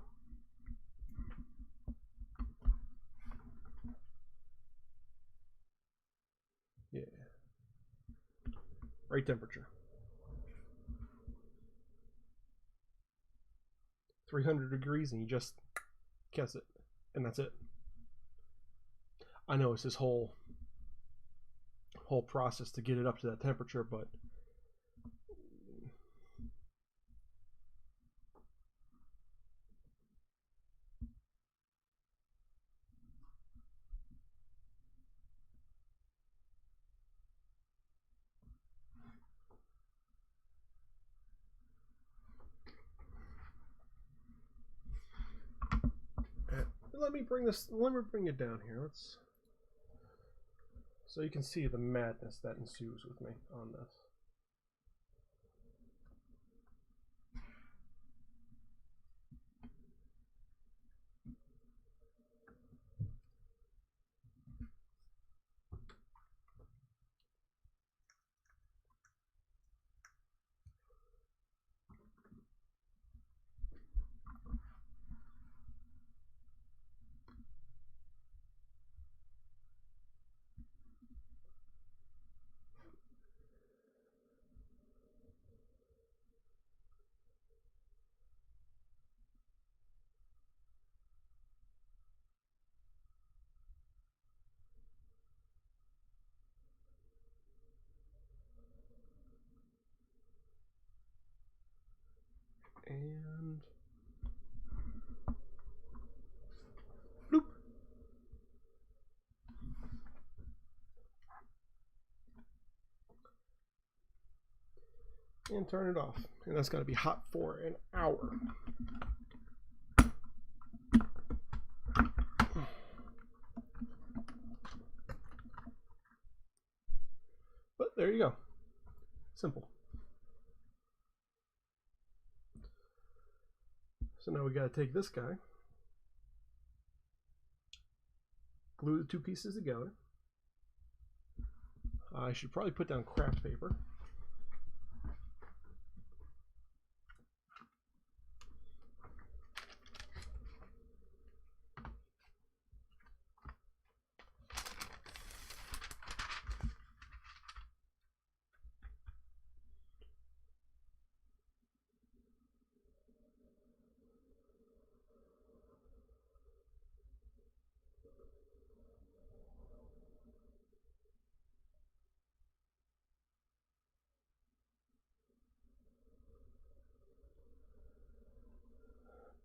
yeah, right temperature. 300 degrees, and you just kiss it, and that's it. I know it's this whole process to get it up to that temperature, but let me bring it down here. So you can see the madness that ensues with me on this. And bloop. And turn it off. And that's got to be hot for an hour. But there you go. Simple. So now we got to take this guy, glue the 2 pieces together. I should probably put down craft paper.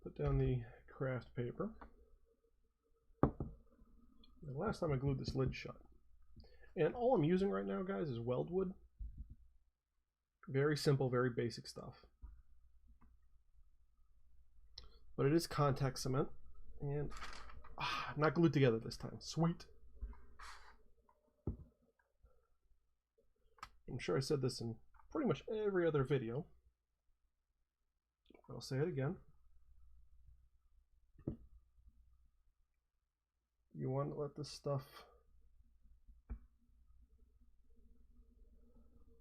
Put down the craft paper. The last time I glued this lid shut. And all I'm using right now, guys, is weldwood. Very simple, very basic stuff. But it is contact cement. And not glued together this time. Sweet. I'm sure I said this in pretty much every other video. I'll say it again. You want to let this stuff,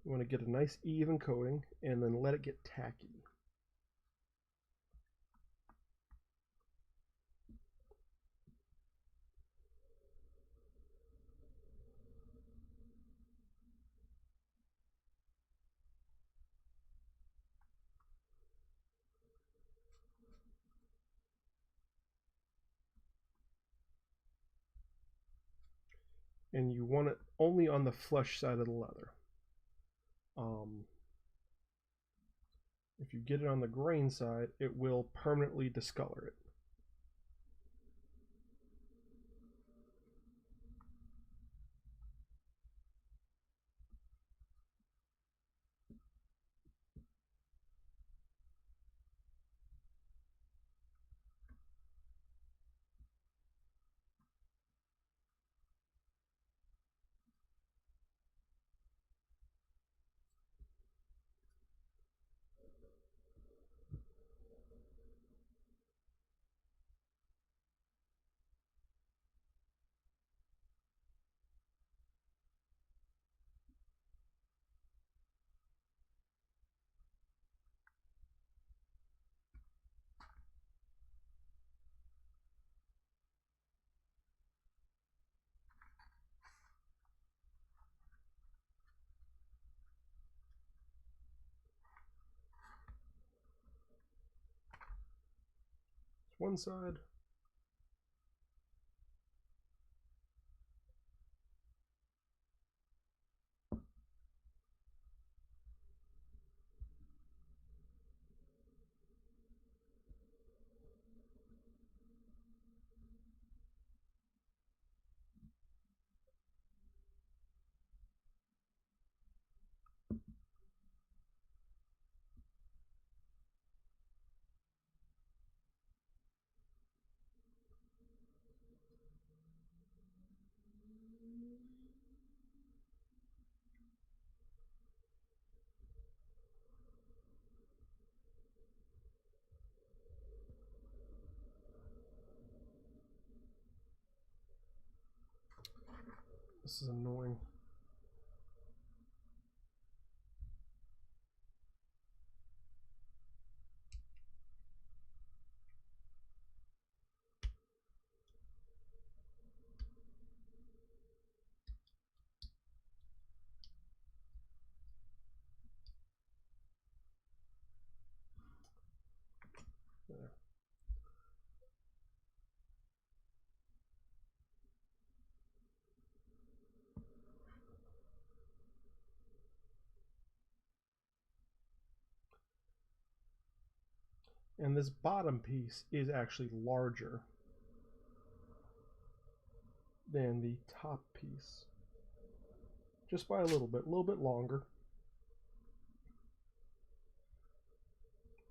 you want to get a nice even coating and then let it get tacky. And you want it only on the flesh side of the leather. if you get it on the grain side, it will permanently discolor it. One side. This is annoying. There. And this bottom piece is actually larger than the top piece, just by a little bit longer.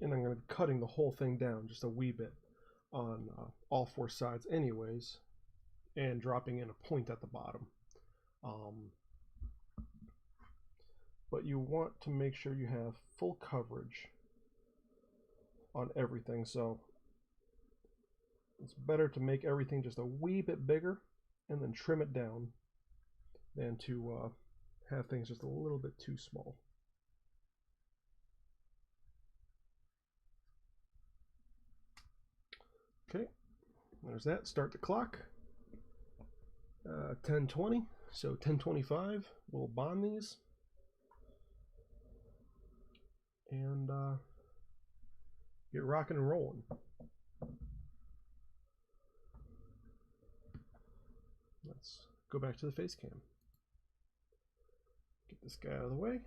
And I'm going to be cutting the whole thing down just a wee bit on all four sides anyways, and dropping in a point at the bottom. But you want to make sure you have full coverage on everything, so it's better to make everything just a wee bit bigger and then trim it down than to have things just a little bit too small. Okay, there's that. Start the clock. 10:20, so 10:25 we'll bond these and get rocking and rolling. Let's go back to the face cam. Get this guy out of the way.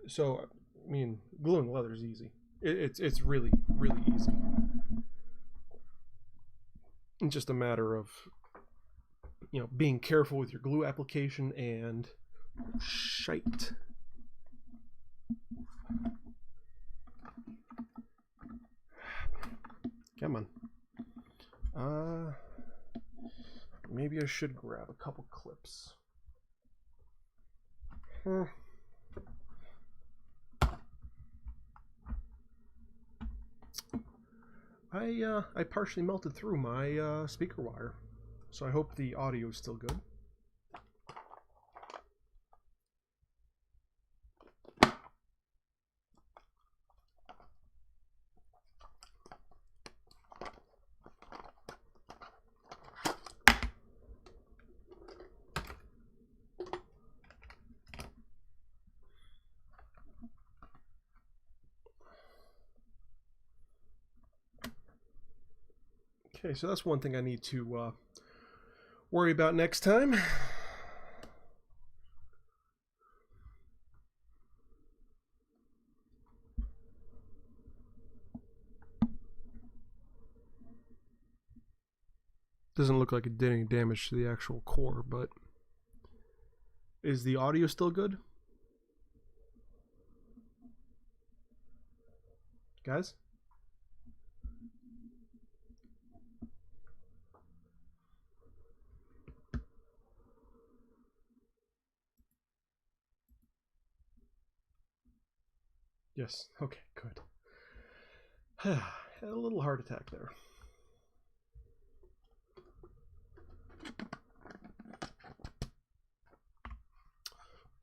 So, I mean, gluing leather is easy. It's really easy. It's just a matter of, you know, being careful with your glue application and shite. Come on. Maybe I should grab a couple clips. I partially melted through my speaker wire, so I hope the audio is still good. Okay, so that's one thing I need to worry about next time. Doesn't look like it did any damage to the actual core, but is the audio still good? Guys? Yes, okay, good. Had a little heart attack there.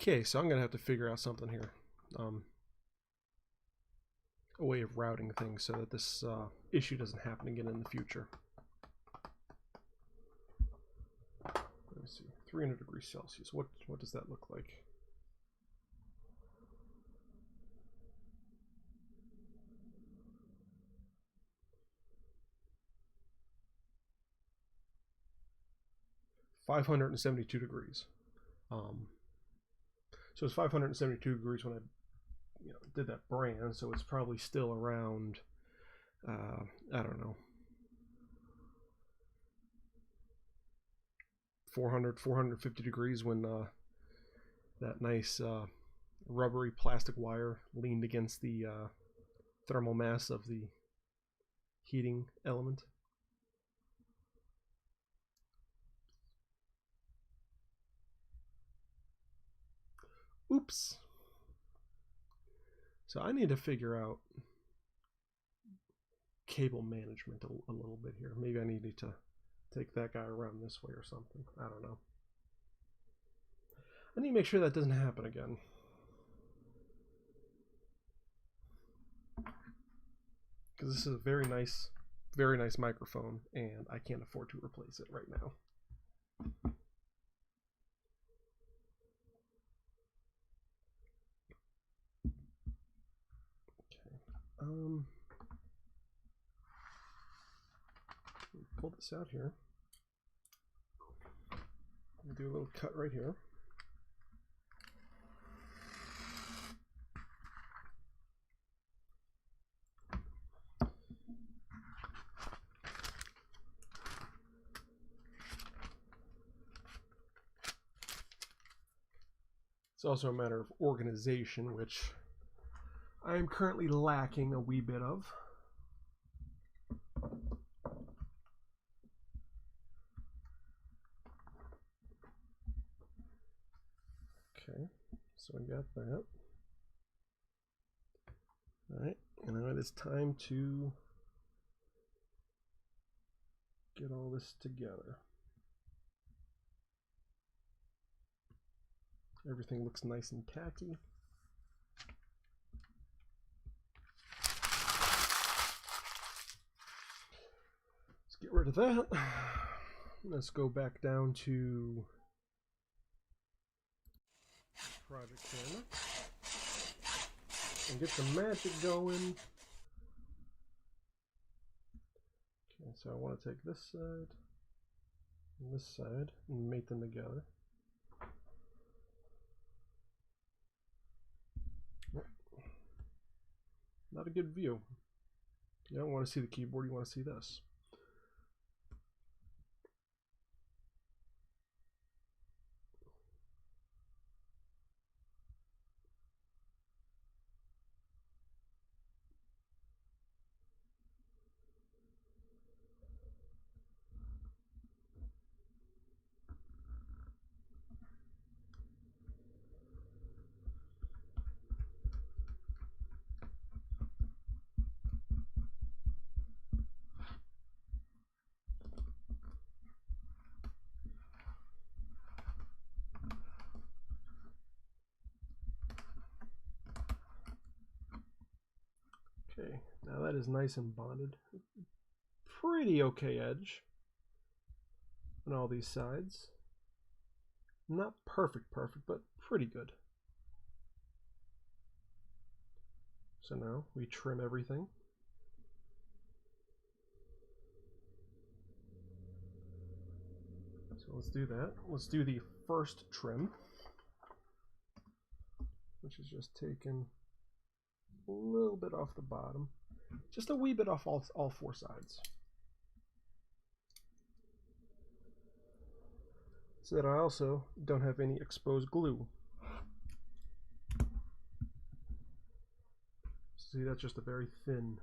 Okay, so I'm gonna have to figure out something here. A way of routing things so that this issue doesn't happen again in the future. Let me see, 300 degrees Celsius. What does that look like? $572 degrees. So it's 572 degrees when I did that brand, so it's probably still around, I don't know, 450 degrees when that nice rubbery plastic wire leaned against the thermal mass of the heating element. Oops. So I need to figure out cable management a little bit here. Maybe I needed to take that guy around this way or something. I don't know. I need to make sure that doesn't happen again. Because this is a very nice microphone, and I can't afford to replace it right now. Pull this out here. Do a little cut right here. It's also a matter of organization, which I am currently lacking a wee bit of. Okay, so we got that. Alright, and now it is time to get all this together. Everything looks nice and tacky. Let's get rid of that. Let's go back down to project camera and get the magic going. Okay, so I want to take this side and this side and mate them together. Not a good view. You don't want to see the keyboard, you want to see this. Okay, now that is nice and bonded. Pretty okay edge on all these sides. Not perfect, but pretty good. So now we trim everything. So let's do that. Let's do the first trim, which is just taking a little bit off the bottom, just a wee bit off all four sides. so that I also don't have any exposed glue. See, that's just a very thin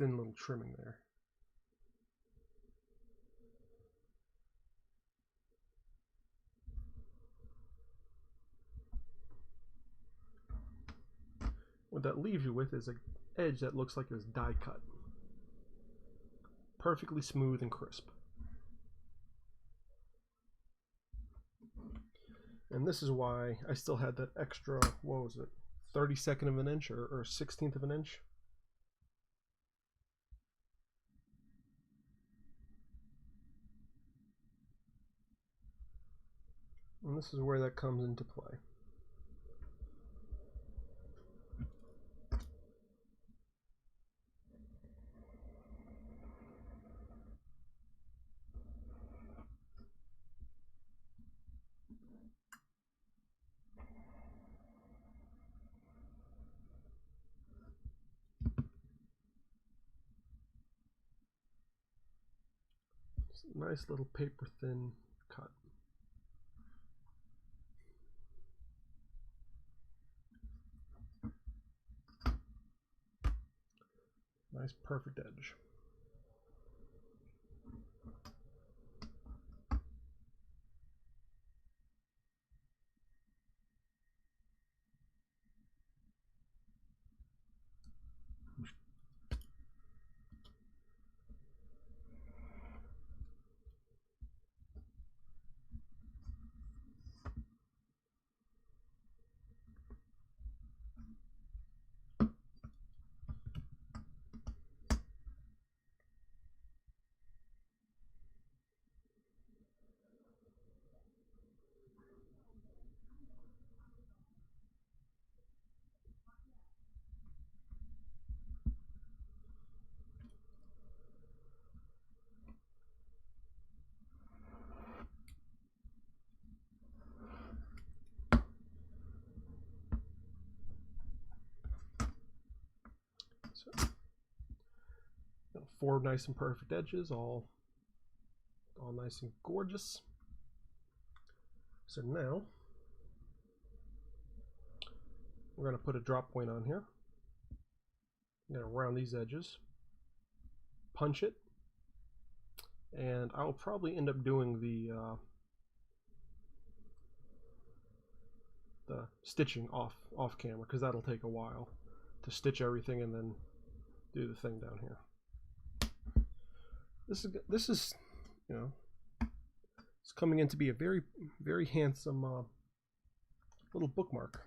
little trimming there. What that leaves you with is an edge that looks like it was die cut. Perfectly smooth and crisp. And this is why I still had that extra, what was it, 32nd of an inch or 16th of an inch. And this is where that comes into play. Nice little paper thin cut. Nice perfect edge. So, four nice and perfect edges, all nice and gorgeous. So now we're going to put a drop point on here. I'm going to round these edges, punch it, and I'll probably end up doing the stitching off camera, because that'll take a while to stitch everything and then do the thing down here. This is you know, it's coming in to be a very handsome little bookmark.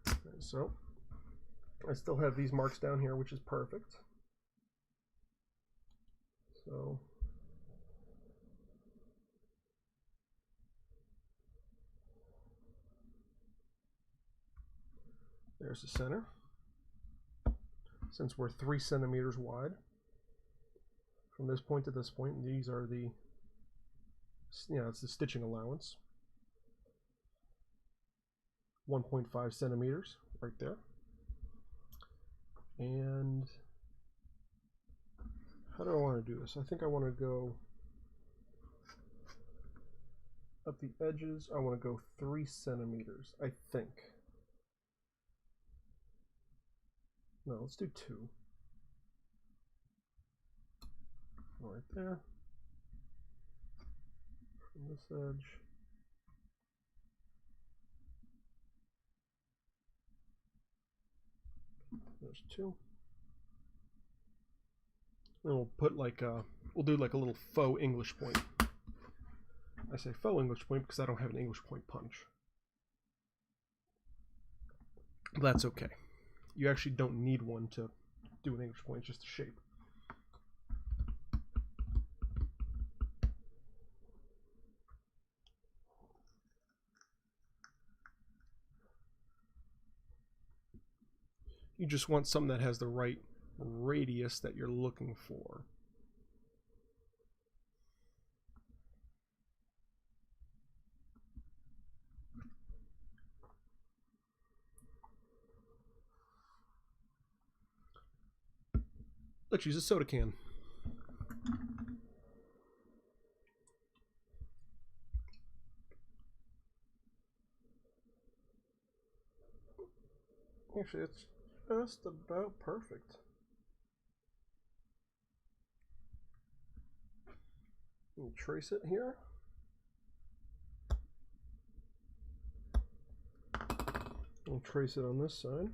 And so I still have these marks down here, which is perfect. So there's the center. Since we're 3 centimeters wide from this point to this point, and these are the, it's the stitching allowance. 1.5 centimeters right there. And how do I want to do this? I think I want to go up the edges. I want to go 3 centimeters, I think. No, let's do 2. Right there. From this edge. There's 2. And we'll put like we'll do like a little faux English point. I say faux English point because I don't have an English point punch. But that's okay. You actually don't need one to do an English point, it's just a shape. You just want something that has the right radius that you're looking for. Let's use a soda can. Actually, it's just about perfect. We'll trace it here. We'll trace it on this side.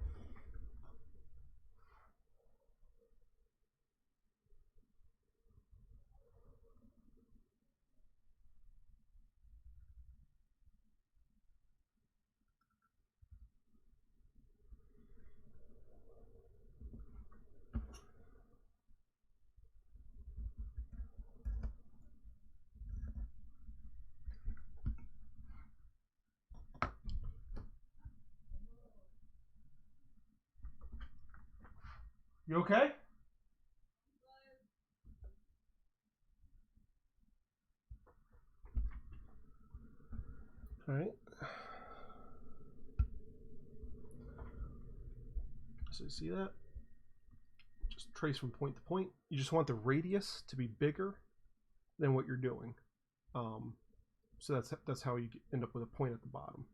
You okay? All right. So you see that? Just trace from point to point. You just want the radius to be bigger than what you're doing. So that's how you end up with a point at the bottom.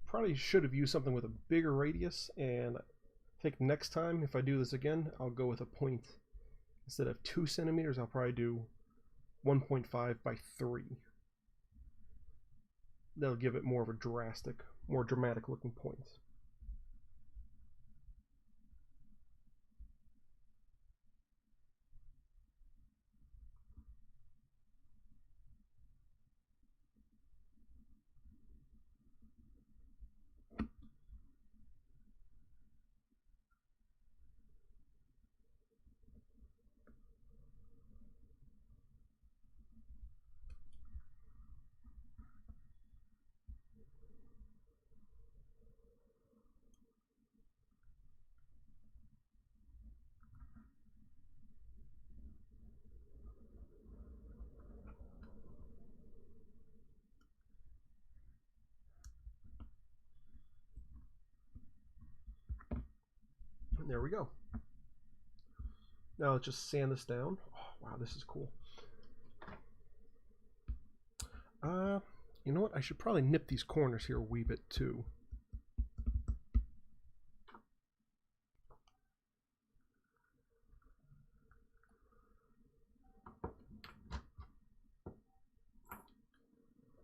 Probably should have used something with a bigger radius, and I think next time if I do this again, I'll go with a point. Instead of 2 centimeters, I'll probably do 1.5 by 3. That'll give it more of a more dramatic looking point. And there we go. Now let's just sand this down. Oh, wow, this is cool. You know what? I should probably nip these corners here a wee bit too.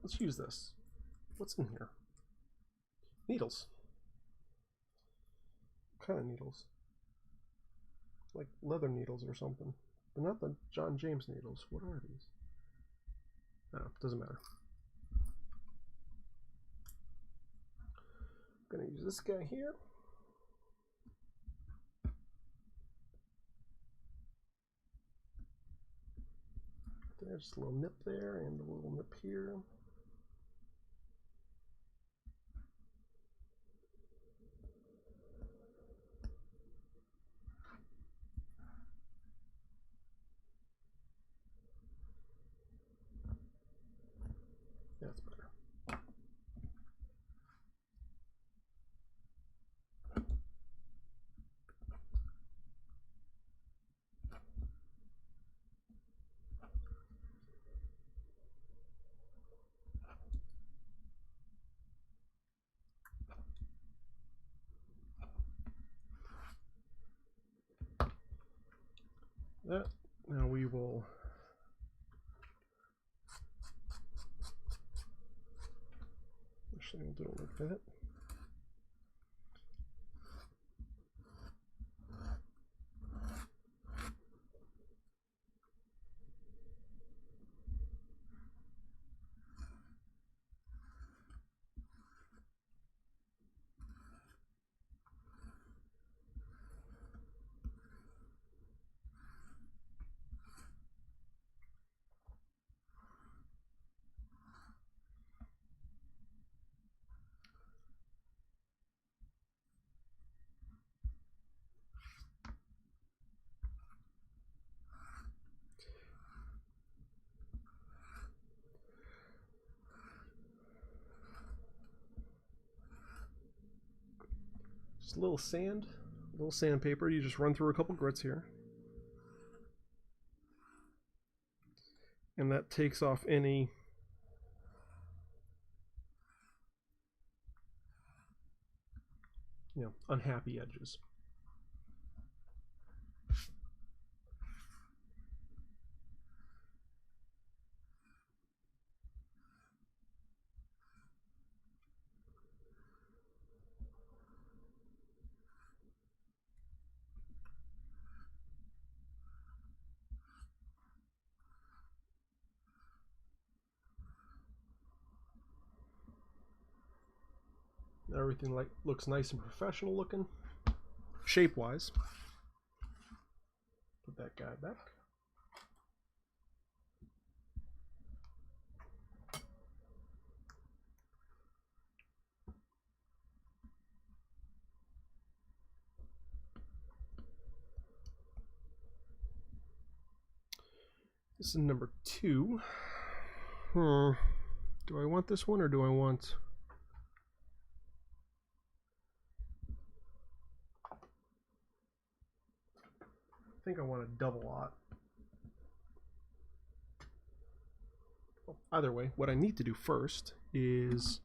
Let's use this. What's in here? Needles. What kind of needles? Like leather needles or something. But not the John James needles. What are these? Oh, doesn't matter. I'm gonna use this guy here. There's a little nip there and a little nip here. That's better. That. Now we will actually we'll do it like that. Just a little sand, a little sandpaper. You just run through a couple grits here. And that takes off any unhappy edges. Everything looks nice and professional looking, shape-wise. Put that guy back. This is number 2. Do I want this one or do I want... I think I want a double lot. Well, either way, what I need to do first is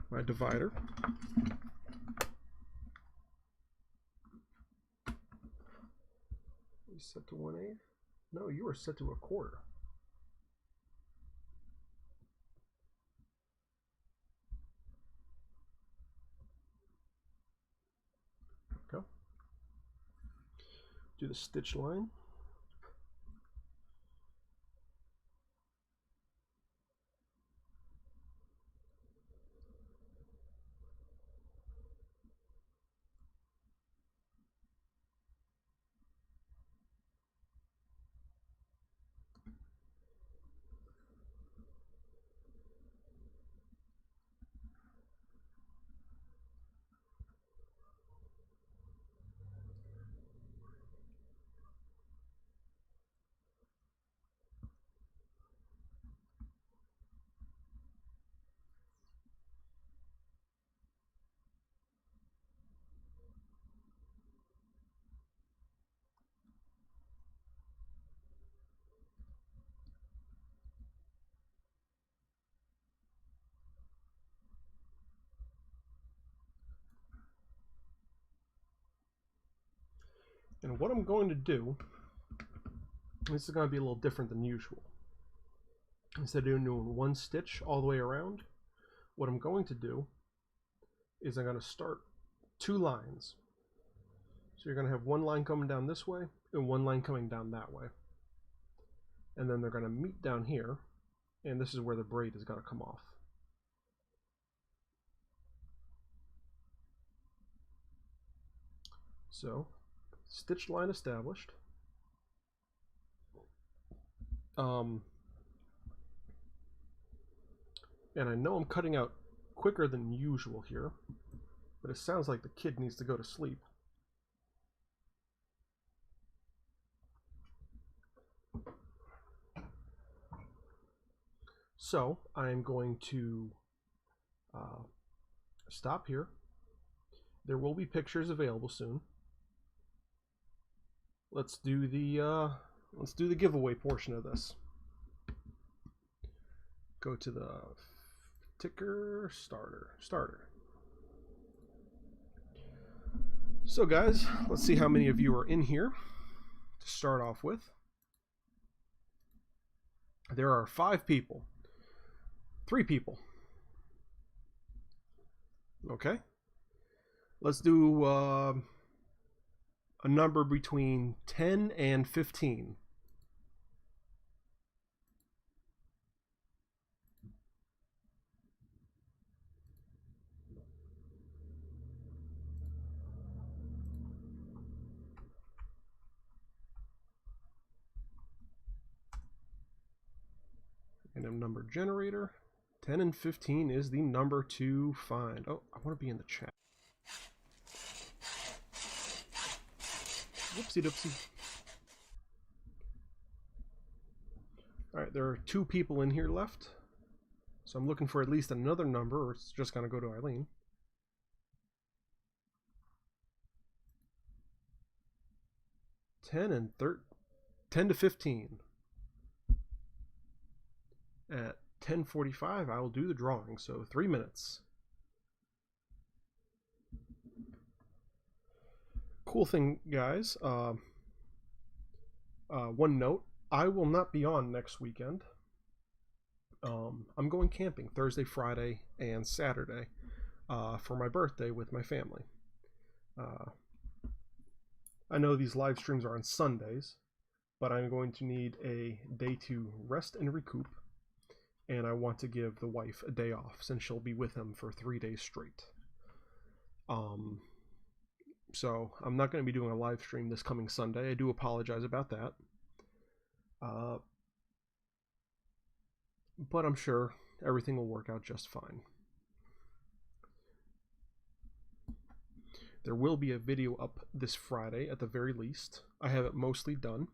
my divider. You set to 1/8? No, you are set to 1/4. Okay. Do the stitch line. And what I'm going to do, this is going to be a little different than usual. Instead of doing one stitch all the way around, what I'm going to do is I'm going to start 2 lines. So you're going to have one line coming down this way and one line coming down that way. And then they're going to meet down here, and this is where the braid is going to come off. So, stitch line established. And I know I'm cutting out quicker than usual here, but it sounds like the kid needs to go to sleep. So I'm going to stop here. There will be pictures available soon. Let's do the giveaway portion of this. Go to the ticker starter. So guys, let's see how many of you are in here to start off with. There are 5 people. 3 people. Okay. Let's do a number between 10 and 15. Random number generator. 10 and 15 is the number to find. Oh, I want to be in the chat. Whoopsie doopsie. Alright, there are 2 people in here left. So I'm looking for at least another number, or it's just going to go to Eileen. 10 to 15. At 10:45, I will do the drawing, so 3 minutes. Cool thing, guys. One note, I will not be on next weekend. I'm going camping Thursday, Friday, and Saturday for my birthday with my family. I know these live streams are on Sundays, but I'm going to need a day to rest and recoup, and I want to give the wife a day off since she'll be with him for 3 days straight. So I'm not going to be doing a live stream this coming Sunday. I do apologize about that. But I'm sure everything will work out just fine. There will be a video up this Friday at the very least. I have it mostly done.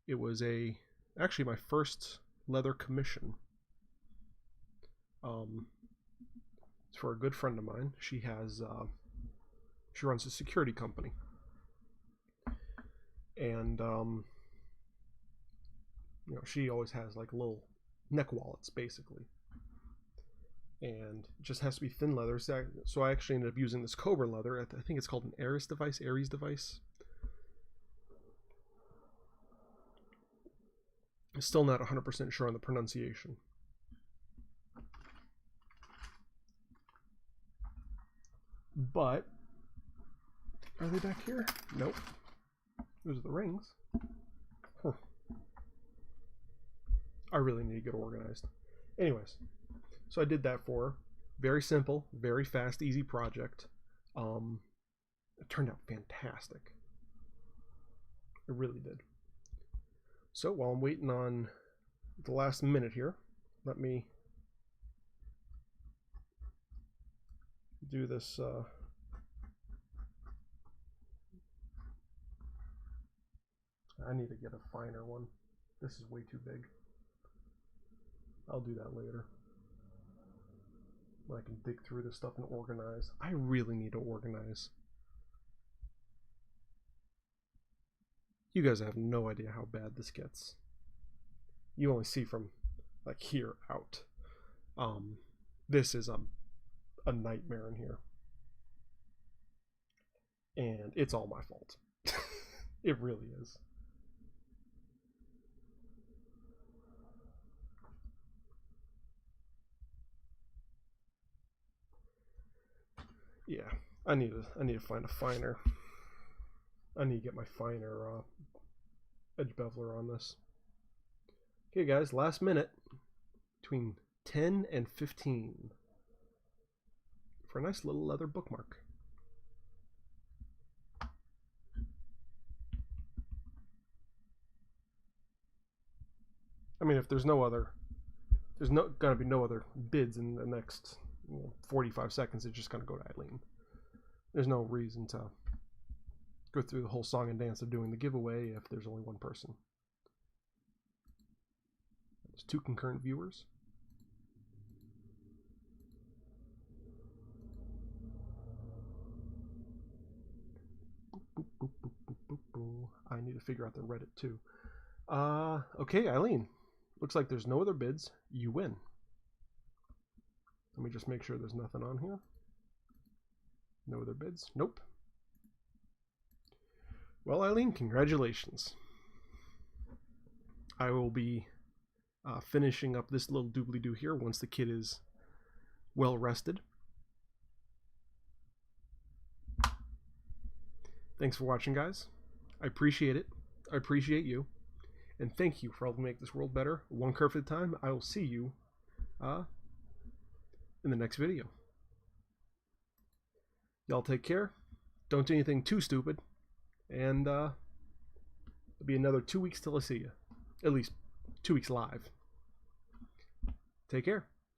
It was actually my first leather commission. It's for a good friend of mine. She runs a security company. And she always has like little neck wallets basically. And it just has to be thin leather. So I actually ended up using this Cobra leather. I think it's called an Aries device. I'm still not 100% sure on the pronunciation. But are they back here? Nope. Those are the rings. Huh. I really need to get organized. Anyways, so I did that for her. Very simple, very fast, easy project. It turned out fantastic. It really did. So while I'm waiting on the last minute here, let me do this. I need to get a finer one. This is way too big. I'll do that later. When I can dig through this stuff and organize. I really need to organize. You guys have no idea how bad this gets. You only see from like here out. This is a nightmare in here. And it's all my fault. It really is. Yeah, I need to find a finer. I need to get my finer edge beveler on this. Okay, guys, last minute between 10 and 15 for a nice little leather bookmark. I mean, if there's gonna be no other bids in the next 45 seconds, it's just gonna go to Eileen. There's no reason to go through the whole song and dance of doing the giveaway if there's only one person. There's 2 concurrent viewers. I need to figure out the Reddit too. Okay, Eileen. Looks like there's no other bids. You win. Let me just make sure there's nothing on here. No other bids? Nope. Well, Eileen, congratulations. I will be finishing up this little doobly-doo here once the kid is well rested. Thanks for watching, guys. I appreciate it. I appreciate you. And thank you for helping make this world better. One kerf at a time. I will see you in the next video. Y'all take care. Don't do anything too stupid. And it'll be another 2 weeks till I see you. At least 2 weeks live. Take care.